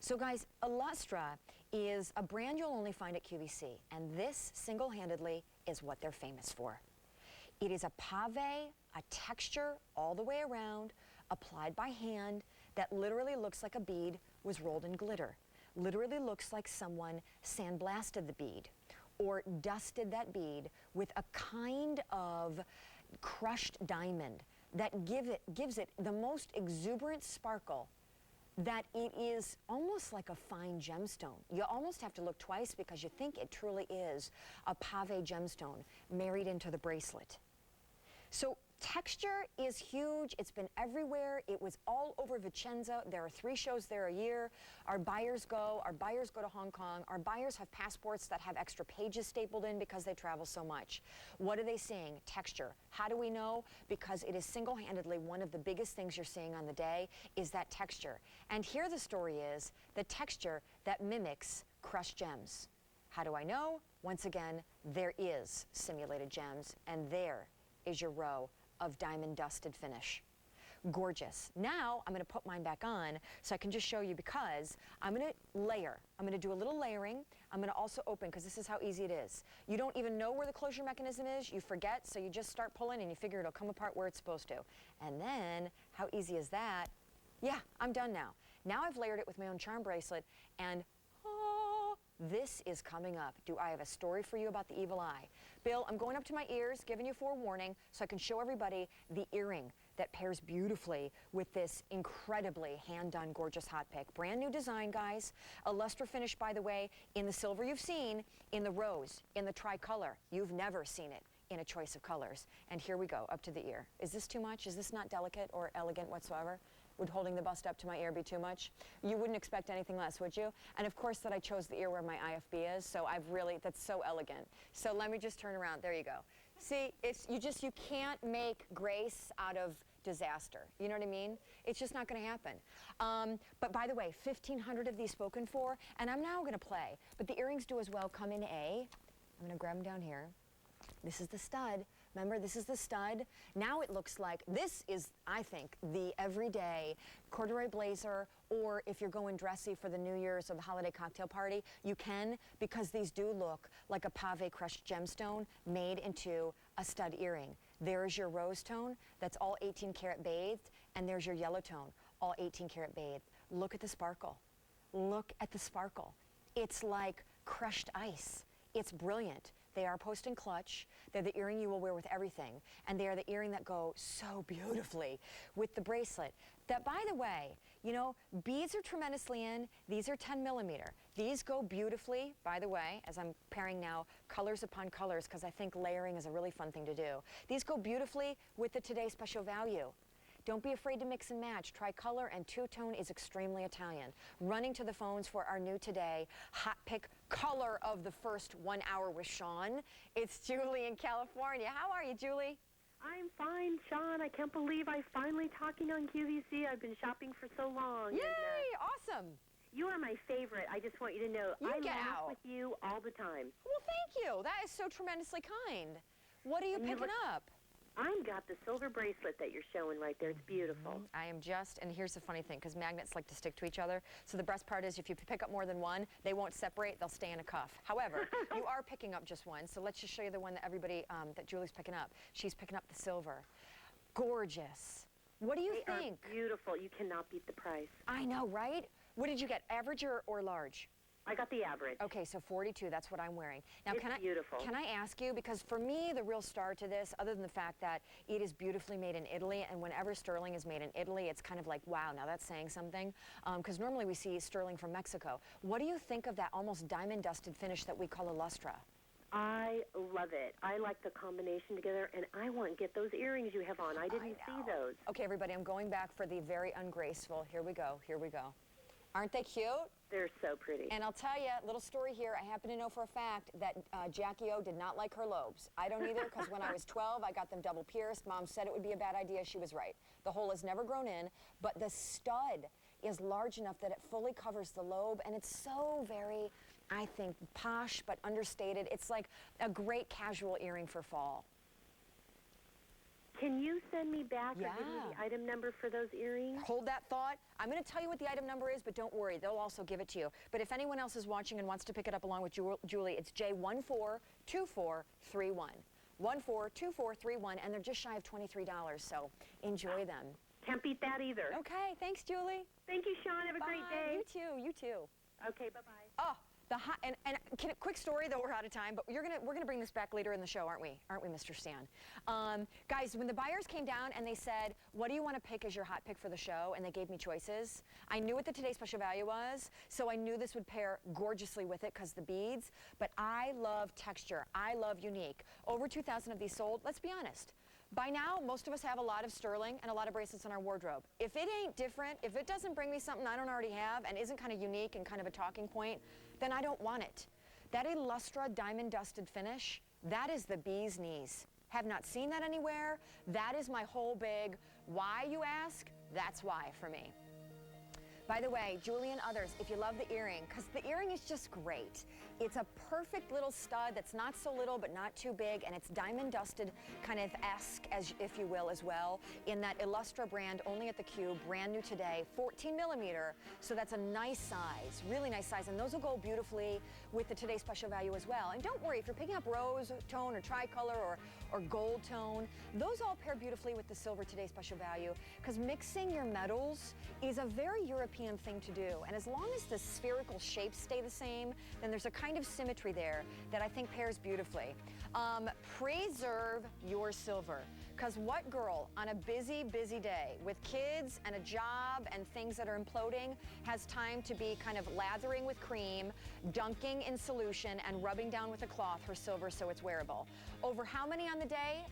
So guys, Illustra is a brand you'll only find at QVC, and this single-handedly is what they're famous for. It is a pave, a texture all the way around, applied by hand, that literally looks like a bead was rolled in glitter. Literally looks like someone sandblasted the bead or dusted that bead with a kind of crushed diamond that gives it the most exuberant sparkle that it is almost like a fine gemstone. You almost have to look twice because you think it truly is a pave gemstone married into the bracelet. So texture is huge. It's been everywhere. It was all over Vicenza. There are 3 shows there a year. Our buyers go to Hong Kong. Our buyers have passports that have extra pages stapled in because they travel so much. What are they seeing? Texture. How do we know? Because it is single-handedly one of the biggest things you're seeing on the day is that texture. And here the story is the texture that mimics crushed gems. How do I know? Once again, there is simulated gems, and there is your row of diamond dusted finish. Gorgeous. Now I'm going to put mine back on so I can just show you, because I'm going to layer. I'm going to do a little layering. I'm going to also open, because this is how easy it is. You don't even know where the closure mechanism is. You forget, so you just start pulling and you figure it'll come apart where it's supposed to. And then, how easy is that? Yeah, I'm done now. Now I've layered it with my own charm bracelet, and this is coming up. Do I have a story for you about the evil eye? Bill, I'm going up to my ears, giving you forewarning so I can show everybody the earring that pairs beautifully with this incredibly hand-done, gorgeous hot pick. Brand new design, guys. Illustra finish, by the way, in the silver you've seen, in the rose, in the tricolor. You've never seen it in a choice of colors. And here we go, up to the ear. Is this too much? Is this not delicate or elegant whatsoever? Would holding the bust up to my ear be too much? You wouldn't expect anything less, would you? And of course that I chose the ear where my IFB is, so that's so elegant. So let me just turn around, there you go. See, you can't make grace out of disaster. You know what I mean? It's just not gonna happen. But by the way, 1,500 of these spoken for, and I'm now gonna play, but the earrings do as well come in I'm gonna grab them down here. This is the stud. Remember, this is the stud. Now it looks like, this is, I think, the everyday corduroy blazer, or if you're going dressy for the New Year's or the holiday cocktail party, you can, because these do look like a pave crushed gemstone made into a stud earring. There's your rose tone, that's all 18 karat bathed, and there's your yellow tone, all 18 karat bathed. Look at the sparkle. Look at the sparkle. It's like crushed ice. It's brilliant. They are post and clutch. They're the earring you will wear with everything. And they are the earring that go so beautifully with the bracelet. That, by the way, beads are tremendously in. These are 10 millimeter. These go beautifully, by the way, as I'm pairing now colors upon colors, because I think layering is a really fun thing to do. These go beautifully with the Today Special Value. Don't be afraid to mix and match. Tricolor and two-tone is extremely Italian. Running to the phones for our new today hot pick color of the first 1 hour with Shawn. It's Julie in California. How are you, Julie? I'm fine, Shawn. I can't believe I'm finally talking on QVC. I've been shopping for so long. Yay! And, Awesome. you are my favorite. I just want you to know I get laugh out. with you all the time. Well, thank you. That is so tremendously kind. What are you And you picking up? I've got the silver bracelet that you're showing right there. It's beautiful. I am just, and here's the funny thing, because magnets like to stick to each other. So the best part is if you pick up more than one, they won't separate, they'll stay in a cuff. However, you are picking up just one, so let's just show you the one that everybody, that Julie's picking up. She's picking up the silver. Gorgeous. What do you They think? are beautiful. You cannot beat the price. I know, right? What did you get, average or large? I got the average. Okay, so 42, that's what I'm wearing. Now, It's beautiful. Can I ask you, because for me, the real star to this, other than the fact that it is beautifully made in Italy, and whenever sterling is made in Italy, it's kind of like, wow, now that's saying something, because normally we see sterling from Mexico. What do you think of that almost diamond-dusted finish that we call a lustra? I love it. I like the combination together, and I want to get those earrings you have on. I didn't see those. Okay, everybody, I'm going back for the very ungraceful. Here we go, here we go. Aren't they cute? They're so pretty. And I'll tell you, little story here, I happen to know for a fact that Jackie O did not like her lobes. I don't either, because when I was 12, I got them double pierced. Mom said it would be a bad idea. She was right. The hole has never grown in, but the stud is large enough that it fully covers the lobe, and it's so very, I think, posh but understated. It's like a great casual earring for fall. Can you send me back or give me Yeah. the item number for those earrings? Hold that thought. I'm going to tell you what the item number is, but don't worry, they'll also give it to you. But if anyone else is watching and wants to pick it up along with Julie, it's J142431. 142431, and they're just shy of $23, so enjoy them. Can't beat that either. Okay, thanks, Julie. Thank you, Shawn. Have a great Bye. day. You too, you too. Okay, bye-bye. Oh, the hot, and quick story, though we're out of time, but we're gonna bring this back later in the show, aren't we? Aren't we, Mr. Stan? Guys, when the buyers came down and they said, what do you want to pick as your hot pick for the show? And they gave me choices. I knew what the Today Special Value was, so I knew this would pair gorgeously with it because the beads, but I love texture. I love unique. Over 2,000 of these sold. Let's be honest. By now, most of us have a lot of sterling and a lot of bracelets in our wardrobe. If it ain't different, if it doesn't bring me something I don't already have and isn't kind of unique and kind of a talking point, then I don't want it. That Illustra diamond dusted finish, that is the bee's knees. Have not seen that anywhere. That is my whole big why, you ask? That's why for me. By the way, Julie and others, if you love the earring, because the earring is just great. It's a perfect little stud that's not so little but not too big, and it's diamond dusted kind of esque, as if you will, as well, in that Illustra brand, only at the Cube, brand new today, 14 millimeter. So that's a nice size, really nice size, and those will go beautifully with the Today Special Value as well. And don't worry, if you're picking up rose tone or tricolor or gold tone, those all pair beautifully with the silver Today Special Value, because mixing your me`tals is a very European thing to do. And as long as the spherical shapes stay the same, then there's a kind of symmetry there that I think pairs beautifully. Preserve your silver. Because what girl on a busy, busy day with kids and a job and things that are imploding has time to be kind of lathering with cream, dunking in solution, and rubbing down with a cloth her silver so it's wearable? Over how many on the day?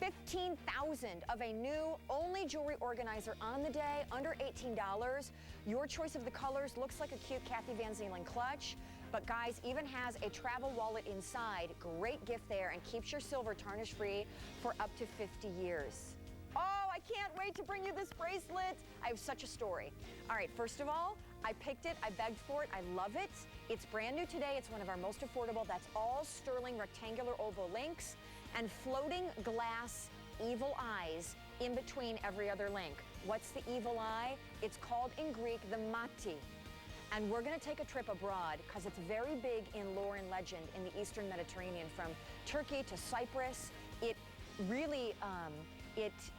15,000 of a new only jewelry organizer on the day, under $18. Your choice of the colors looks like a cute Kathy Van Zeeland clutch, but guys, even has a travel wallet inside. Great gift there, and keeps your silver tarnish free for up to 50 years. Oh, I can't wait to bring you this bracelet. I have such a story. All right, first of all, I picked it, I begged for it, I love it. It's brand new today, it's one of our most affordable. That's all sterling rectangular oval links and floating glass evil eyes in between every other link. What's the evil eye? It's called in Greek the mati. And we're gonna take a trip abroad because it's very big in lore and legend in the Eastern Mediterranean, from Turkey to Cyprus. It really,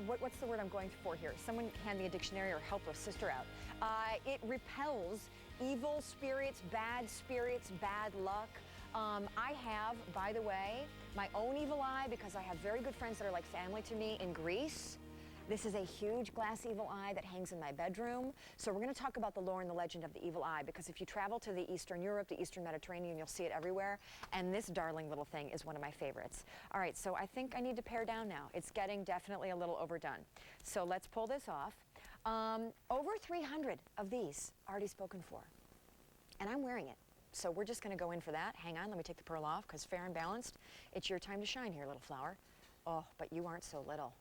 what's the word I'm going for here? Someone hand me a dictionary or help a sister out. It repels evil spirits, bad luck. I have, by the way, my own evil eye, because I have very good friends that are like family to me in Greece. This is a huge glass evil eye that hangs in my bedroom. So we're going to talk about the lore and the legend of the evil eye, because if you travel to the Eastern Europe, the Eastern Mediterranean, you'll see it everywhere. And this darling little thing is one of my favorites. All right, so I think I need to pare down now. It's getting definitely a little overdone. So let's pull this off. Over 300 of these already spoken for. And I'm wearing it. So we're just going to go in for that. Hang on, let me take the pearl off, because fair and balanced, it's your time to shine here, little flower. Oh, but you aren't so little.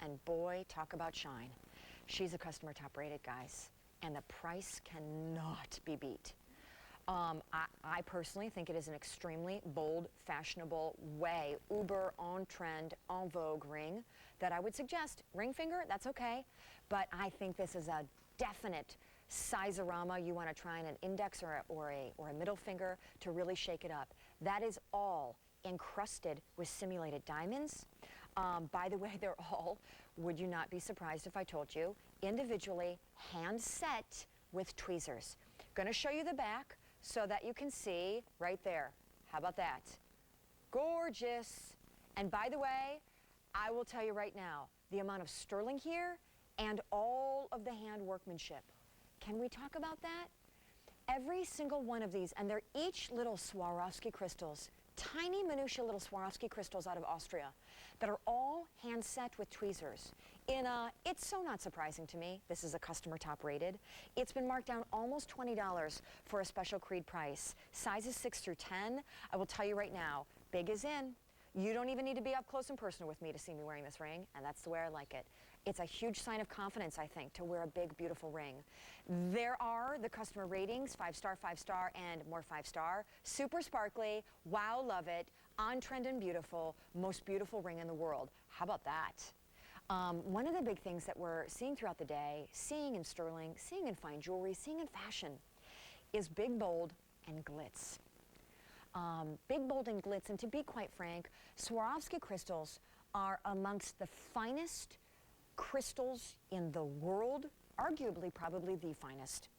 And boy, talk about shine. She's a customer top rated, guys, and the price cannot be beat. I personally think it is an extremely bold, fashionable way, uber on trend, en vogue ring that I would suggest. Ring finger, that's okay, but I think this is a definite size-a-rama. You want to try an index or a middle finger to really shake it up. That is all encrusted with simulated diamonds. By the way, they're all, would you not be surprised if I told you, individually hand set with tweezers. Gonna show you the back so that you can see right there. How about that? Gorgeous. And by the way, I will tell you right now, the amount of sterling here and all of the hand workmanship. Can we talk about that? Every single one of these, and they're each little Swarovski crystals, tiny minutiae little Swarovski crystals out of Austria that are all hand set with tweezers. It's so not surprising to me, this is a customer top rated. It's been marked down almost $20 for a special Creede price. Sizes 6 through 10, I will tell you right now, big is in. You don't even need to be up close and personal with me to see me wearing this ring, and that's the way I like it. It's a huge sign of confidence, I think, to wear a big, beautiful ring. There are the customer ratings, 5-star, 5-star, and more 5-star. Super sparkly, wow, love it, on trend and beautiful, most beautiful ring in the world. How about that? One of the big things that we're seeing throughout the day, seeing in sterling, seeing in fine jewelry, seeing in fashion, is big, bold, and glitz. Big, bold, and glitz, and to be quite frank, Swarovski crystals are amongst the finest crystals in the world, arguably probably the finest.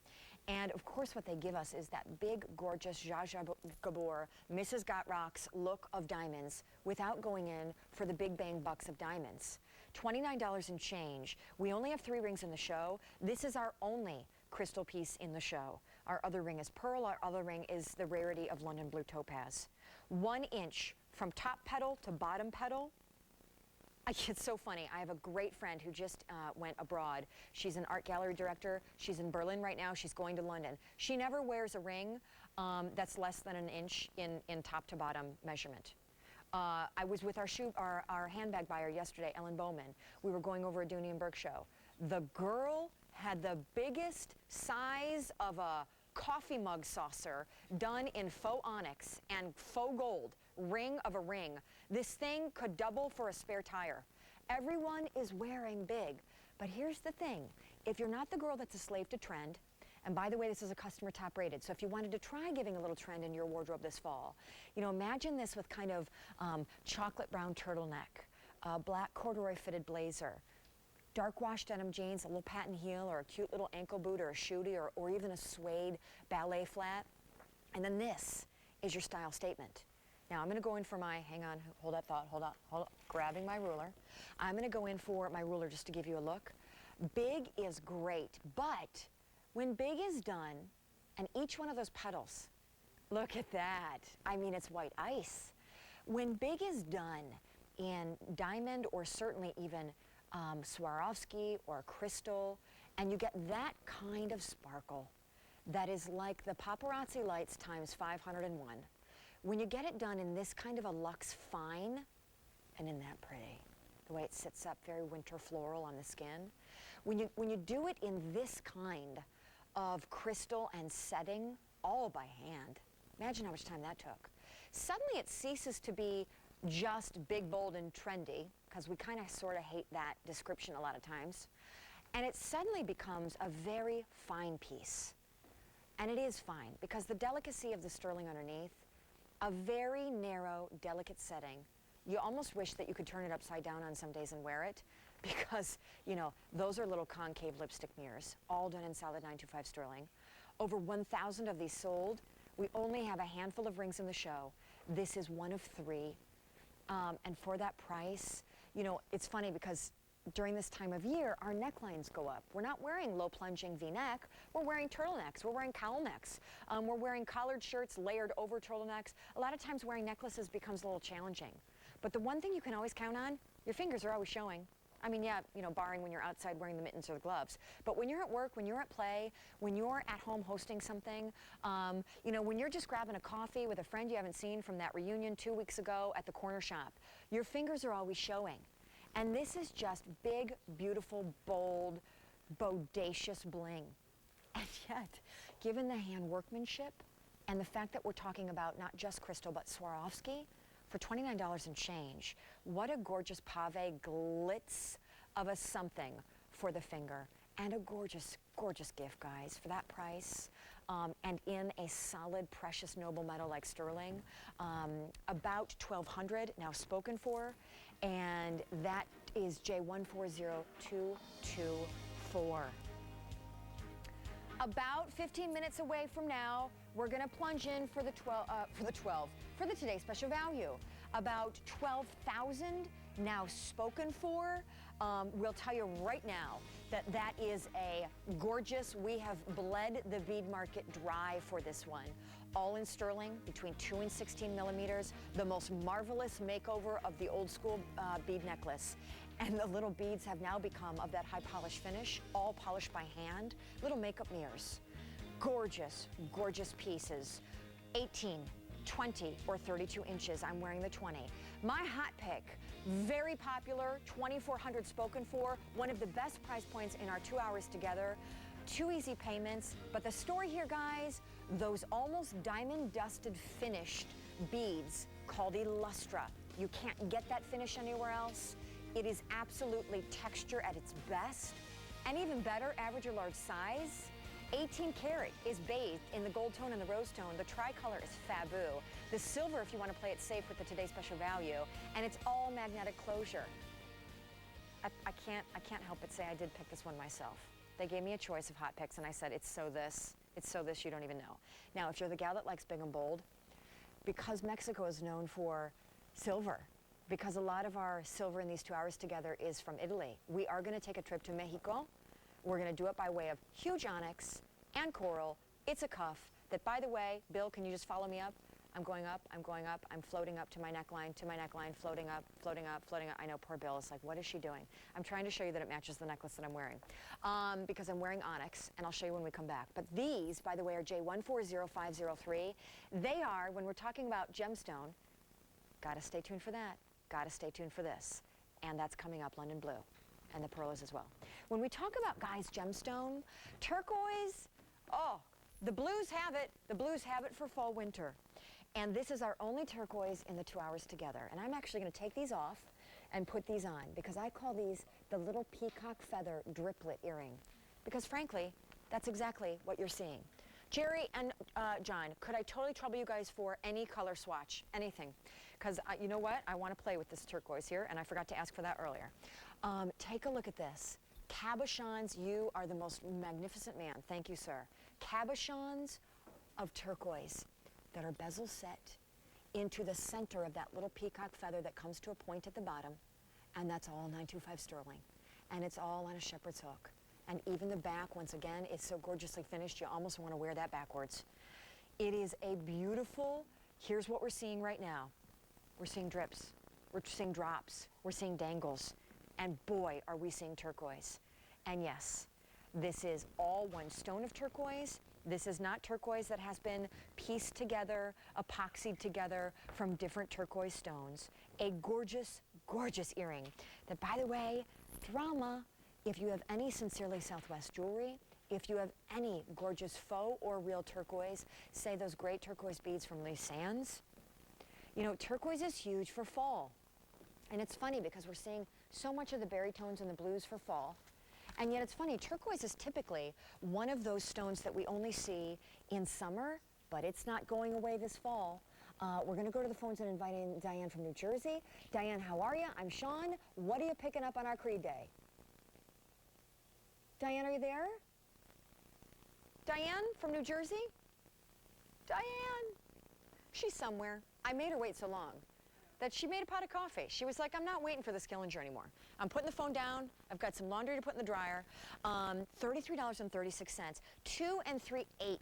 And of course what they give us is that big, gorgeous Zsa Zsa Gabor, Mrs. Got Rocks look of diamonds without going in for the big bang bucks of diamonds. $29 and change. We only have 3 rings in the show. This is our only crystal piece in the show. Our other ring is pearl, our other ring is the rarity of London blue topaz. 1 inch from top petal to bottom petal. It's so funny. I have a great friend who just went abroad. She's an art gallery director. She's in Berlin right now. She's going to London. She never wears a ring that's less than an inch in top to bottom measurement. I was with our handbag buyer yesterday, Ellen Bowman. We were going over a Dooney & Burke show. The girl had the biggest size of a coffee mug saucer done in faux onyx and faux gold, ring of a ring. This thing could double for a spare tire. Everyone is wearing big, but here's the thing. If you're not the girl that's a slave to trend, and by the way, this is a customer top rated, so if you wanted to try giving a little trend in your wardrobe this fall, you know, imagine this with kind of chocolate brown turtleneck, black corduroy fitted blazer, dark wash denim jeans, a little patent heel, or a cute little ankle boot, or a shootie, or even a suede ballet flat. And then this is your style statement. Now I'm gonna go in for my, hang on, hold that thought, hold on, grabbing my ruler. I'm gonna go in for my ruler just to give you a look. Big is great, but when big is done, and each one of those petals, look at that. I mean, it's white ice. When big is done in diamond, or certainly even Swarovski or crystal, and you get that kind of sparkle that is like the paparazzi lights times 501. When you get it done in this kind of a luxe fine, and in that pretty, the way it sits up very winter floral on the skin, when you do it in this kind of crystal and setting, all by hand, imagine how much time that took. Suddenly it ceases to be just big, bold, and trendy, because we kind of sort of hate that description a lot of times. And it suddenly becomes a very fine piece. And it is fine, because the delicacy of the sterling underneath, a very narrow, delicate setting. You almost wish that you could turn it upside down on some days and wear it, because, you know, those are little concave lipstick mirrors, all done in solid 925 sterling. Over 1,000 of these sold. We only have a handful of rings in the show. This is one of 3. And for that price, you know, it's funny because during this time of year, our necklines go up. We're not wearing low plunging V-neck, we're wearing turtlenecks, we're wearing cowl necks, we're wearing collared shirts layered over turtlenecks. A lot of times wearing necklaces becomes a little challenging. But the one thing you can always count on, your fingers are always showing. I mean, yeah, you know, barring when you're outside wearing the mittens or the gloves. But when you're at work, when you're at play, when you're at home hosting something, you know, when you're just grabbing a coffee with a friend you haven't seen from that reunion 2 weeks ago at the corner shop, your fingers are always showing. And this is just big, beautiful, bold, bodacious bling. And yet, given the hand workmanship and the fact that we're talking about not just crystal, but Swarovski, for $29 and change, what a gorgeous pave glitz of a something for the finger. And a gorgeous, gorgeous gift, guys, for that price. And in a solid, precious, noble metal like sterling. About $1,200 now spoken for. And that is J140224. About 15 minutes away from now, we're going to plunge in for the today's special value. About 12,000 now spoken for. We'll tell you right now that that is a gorgeous, we have bled the bead market dry for this one. All in sterling, between 2 and 16 millimeters, the most marvelous makeover of the old school bead necklace. And the little beads have now become of that high polish finish, all polished by hand, little makeup mirrors. Gorgeous, gorgeous pieces. 18, 20, or 32 inches. I'm wearing the 20. My hot pick, very popular, 2,400 spoken for, one of the best price points in our 2 hours together. 2 easy payments, but the story here, guys, those almost diamond dusted finished beads called Illustra. You can't get that finish anywhere else. It is absolutely texture at its best, and even better, average or large size. 18 karat is bathed in the gold tone and the rose tone. The tricolor is Fabu. The silver, if you want to play it safe with the today's special value, and it's all magnetic closure. I can't help but say I did pick this one myself. They gave me a choice of hot picks, and I said, it's so this, you don't even know. Now, if you're the gal that likes big and bold, because Mexico is known for silver, because a lot of our silver in these 2 hours together is from Italy, we are going to take a trip to Mexico. We're going to do it by way of huge onyx and coral. It's a cuff that, by the way, Bill, can you just follow me up? I'm going up, I'm going up, I'm floating up to my neckline, floating up, floating up, floating up. I know, poor Bill is like, what is she doing? I'm trying to show you that it matches the necklace that I'm wearing because I'm wearing onyx, and I'll show you when we come back. But these, by the way, are J140503. They are, when we're talking about gemstone, gotta stay tuned for that, gotta stay tuned for this. And that's coming up, London Blue, and the pearl is as well. When we talk about, guys, gemstone, turquoise, oh, the blues have it for fall, winter. And this is our only turquoise in the 2 hours together. And I'm actually going to take these off and put these on because I call these the little peacock feather driplet earring. Because frankly, that's exactly what you're seeing. Jerry and John, could I totally trouble you guys for any color swatch, anything? Because you know what? I want to play with this turquoise here, and I forgot to ask for that earlier. Take a look at this. Cabochons, you are the most magnificent man. Thank you, sir. Cabochons of turquoise that are bezel set into the center of that little peacock feather that comes to a point at the bottom, and that's all 925 sterling. And it's all on a shepherd's hook. And even the back, once again, is so gorgeously finished, you almost want to wear that backwards. It is a beautiful, here's what we're seeing right now. We're seeing drips, we're seeing drops, we're seeing dangles, and boy, are we seeing turquoise. And yes, this is all one stone of turquoise. This is not turquoise that has been pieced together, epoxied together from different turquoise stones. A gorgeous, gorgeous earring that, by the way, drama, if you have any Sincerely Southwest jewelry, if you have any gorgeous faux or real turquoise, say those great turquoise beads from Lee Sands, you know, turquoise is huge for fall. And it's funny because we're seeing so much of the berry tones and the blues for fall. And yet it's funny, turquoise is typically one of those stones that we only see in summer, but it's not going away this fall. We're going to go to the phones and invite in Diane from New Jersey. Diane, how are you? I'm Shawn. What are you picking up on our Creede Day? Diane, are you there? Diane from New Jersey? Diane! She's somewhere. I made her wait so long. that she made a pot of coffee. She was like, I'm not waiting for the Skillinger anymore. I'm putting the phone down. I've got some laundry to put in the dryer. $33.36, 2 3/8.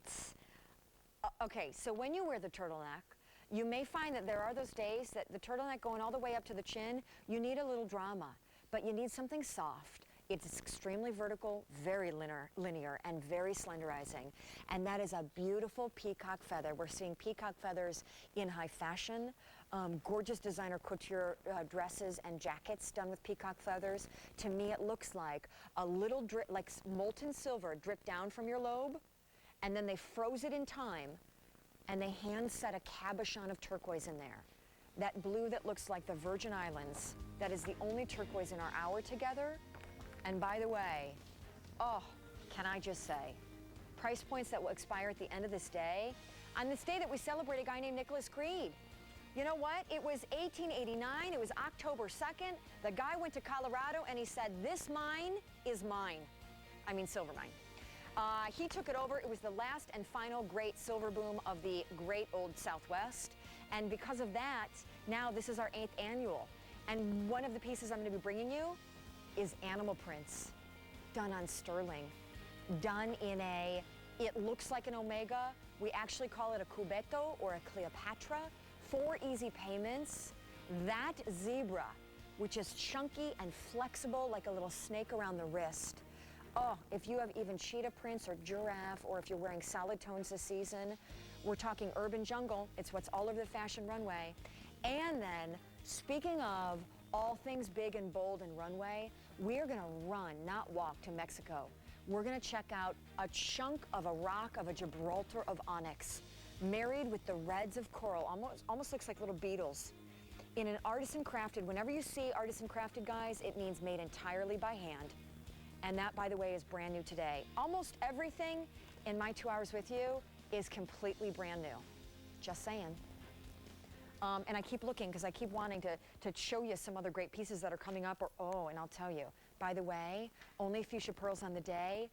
Okay, so when you wear the turtleneck, you may find that there are those days that the turtleneck going all the way up to the chin, you need a little drama, but you need something soft. It's extremely vertical, very linear, and very slenderizing. And that is a beautiful peacock feather. We're seeing peacock feathers in high fashion, gorgeous designer couture dresses and jackets done with peacock feathers. To me, it looks like a little drip, like molten silver dripped down from your lobe, and then they froze it in time, and they hand set a cabochon of turquoise in there. That blue that looks like the Virgin Islands, that is the only turquoise in our hour together. And by the way, oh, can I just say, price points that will expire at the end of this day. On this day that we celebrate a guy named Nicholas Creede. You know what? It was 1889, it was October 2nd. The guy went to Colorado and he said, this mine is mine. I mean, silver mine. He took it over. It was the last and final great silver boom of the great old Southwest. And because of that, now this is our 8th annual. And one of the pieces I'm going to be bringing you is animal prints done on sterling, done in a, it looks like an omega. We actually call it a cubeto or a Cleopatra. 4 easy payments. That zebra, which is chunky and flexible like a little snake around the wrist. Oh, if you have even cheetah prints or giraffe, or if you're wearing solid tones this season, we're talking urban jungle. It's what's all over the fashion runway. And then, speaking of all things big and bold and runway, we're gonna run, not walk, to Mexico. We're gonna check out a chunk of a rock of a Gibraltar of onyx, married with the reds of coral, almost looks like little beetles. In an artisan crafted, whenever you see artisan crafted, guys, it means made entirely by hand. And that, by the way, is brand new today. Almost everything in my 2 hours with you is completely brand new. Just saying. And I keep looking because I keep wanting to show you some other great pieces that are coming up. And I'll tell you, by the way, only fuchsia pearls on the day.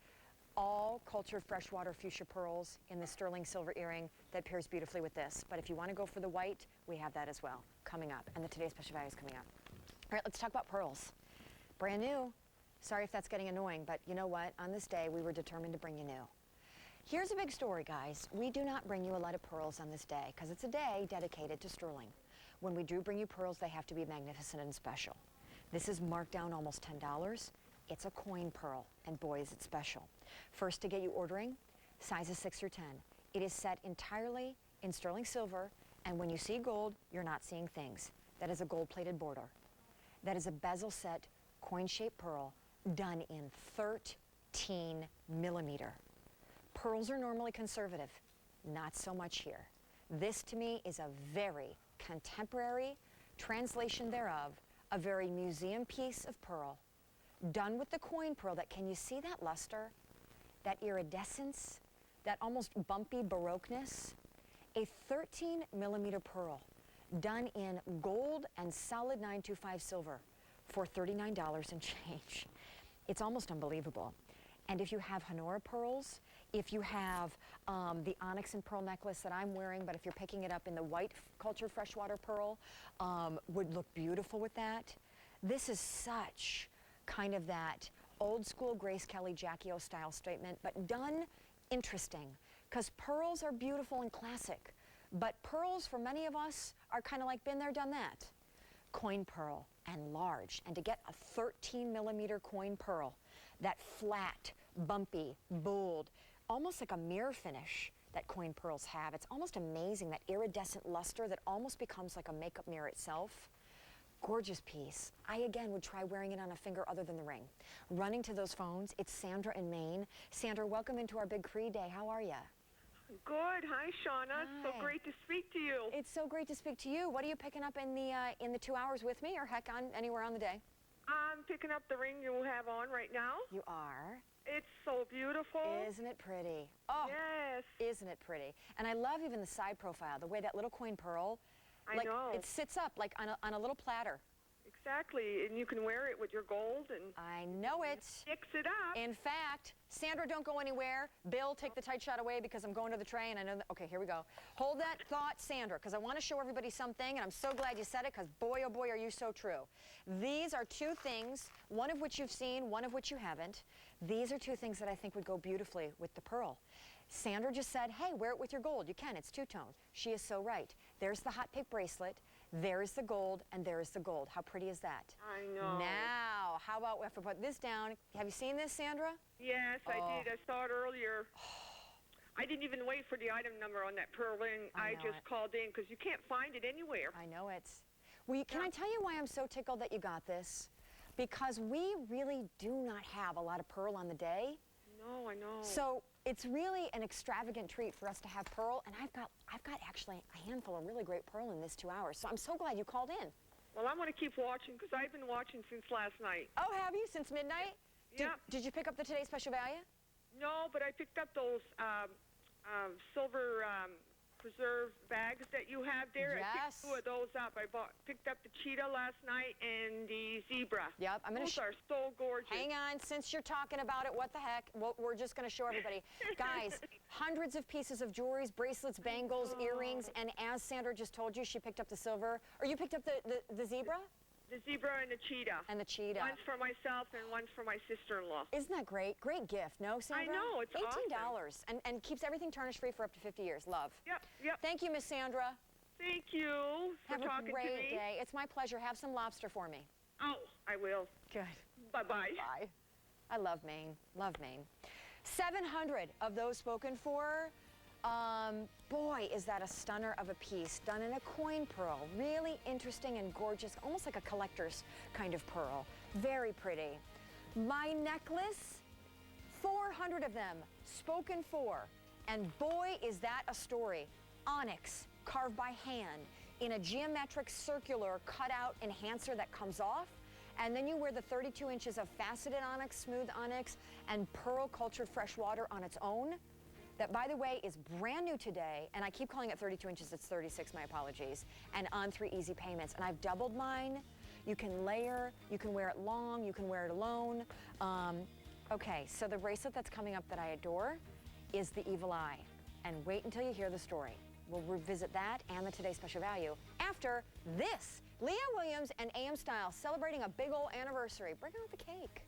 All cultured freshwater fuchsia pearls in the sterling silver earring that pairs beautifully with this. But if you want to go for the white, we have that as well coming up. And the Today's Special Value is coming up. All right, let's talk about pearls. Brand new. Sorry if that's getting annoying, but you know what? On this day, we were determined to bring you new. Here's a big story, guys. We do not bring you a lot of pearls on this day because it's a day dedicated to sterling. When we do bring you pearls, they have to be magnificent and special. This is marked down almost $10. It's a coin pearl, and boy, is it special. First, to get you ordering, sizes 6 through 10. It is set entirely in sterling silver, and when you see gold, you're not seeing things. That is a gold-plated border. That is a bezel-set, coin-shaped pearl done in 13 millimeter. Pearls are normally conservative, not so much here. This, to me, is a very contemporary translation thereof, a very museum piece of pearl, done with the coin pearl that, can you see that luster, that iridescence, that almost bumpy baroqueness? A 13 millimeter pearl, done in gold and solid 925 silver for $39 and change. It's almost unbelievable. And if you have Honora pearls, if you have the onyx and pearl necklace that I'm wearing, but if you're picking it up in the white cultured freshwater pearl, would look beautiful with that. This is such kind of that old school Grace Kelly, Jackie O style statement, but done interesting, because pearls are beautiful and classic, but pearls for many of us are kind of like been there, done that. Coin pearl and large, and to get a 13 millimeter coin pearl, that flat, bumpy, bold, almost like a mirror finish that coin pearls have. It's almost amazing, that iridescent luster that almost becomes like a makeup mirror itself. Gorgeous piece. I, again, would try wearing it on a finger other than the ring. Running to those phones, it's Sandra in Maine. Sandra, welcome into our big Creede Day. How are you? Good. Hi, Shauna. It's so Hi. great to speak to you. It's so great to speak to you. What are you picking up in the 2 hours with me, or heck, on anywhere on the day? I'm picking up the ring you have on right now. You are. It's so beautiful. Isn't it pretty? Oh, yes. isn't it pretty? And I love even the side profile, the way that little coin pearl, I know. it sits up like on a little platter. exactly. And you can wear it with your gold and I know it. mix it up. In fact, Sandra, don't go anywhere. Bill, take the tight shot away because I'm going to the tray and I know that. Okay, here we go. Hold that thought, Sandra, because I want to show everybody something, and I'm so glad you said it because boy, oh boy, are you so true. These are two things, one of which you've seen, one of which you haven't. These are two things that I think would go beautifully with the pearl. Sandra just said, hey, wear it with your gold. You can, it's two-tone. She is so right. There's the hot pink bracelet, there's the gold, and there's the gold. How pretty is that? I know. Now, how about if we put this down? Have you seen this, Sandra? Yes, I did. I saw it earlier. I didn't even wait for the item number on that pearl ring. I know just it. called in because you can't find it anywhere. I know it. Can I tell you why I'm so tickled that you got this? Because we really do not have a lot of pearl on the day. No, I know. So it's really an extravagant treat for us to have pearl, and I've got actually a handful of really great pearl in this 2 hours. So I'm so glad you called in. Well, I'm going to keep watching because I've been watching since last night. Oh, have you? Since midnight? Yeah. Did you pick up the Today's Special Value? No, but I picked up those silver preserve bags that you have there. I Yes. picked 2 of those up. I picked up the cheetah last night and the zebra. Yep, I'm gonna Those are so gorgeous. Hang on, since you're talking about it, what the heck? We're just going to show everybody. Guys, hundreds of pieces of jewelry, bracelets, bangles, earrings, and as Sandra just told you, she picked up the silver. Or you picked up the zebra? The zebra and the cheetah. And the cheetah. One's for myself and one's for my sister-in-law. Isn't that great? Great gift, no, Sandra? I know, it's $18 and keeps everything tarnish free for up to 50 years. Love. Yep. Thank you, Miss Sandra. Thank you for Have a talking great to me. day. It's my pleasure. Have some lobster for me. Oh, I will. Good. Bye-bye. Bye. I love Maine. Love Maine. 700 of those spoken for. Boy, is that a stunner of a piece, done in a coin pearl. Really interesting and gorgeous, almost like a collector's kind of pearl. Very pretty. My necklace, 400 of them, spoken for. And boy, is that a story. Onyx, carved by hand, in a geometric circular cutout enhancer that comes off. And then you wear the 32 inches of faceted onyx, smooth onyx, and pearl cultured fresh water on its own. That, by the way, is brand new today, and I keep calling it 32 inches, it's 36, my apologies, and on 3 easy payments. And I've doubled mine. You can layer, you can wear it long, you can wear it alone. Okay, so the bracelet that's coming up that I adore is the Evil Eye. And wait until you hear the story. We'll revisit that and the Today's Special Value after this. Leah Williams and AM Style celebrating a big ol' anniversary. Bring out the cake.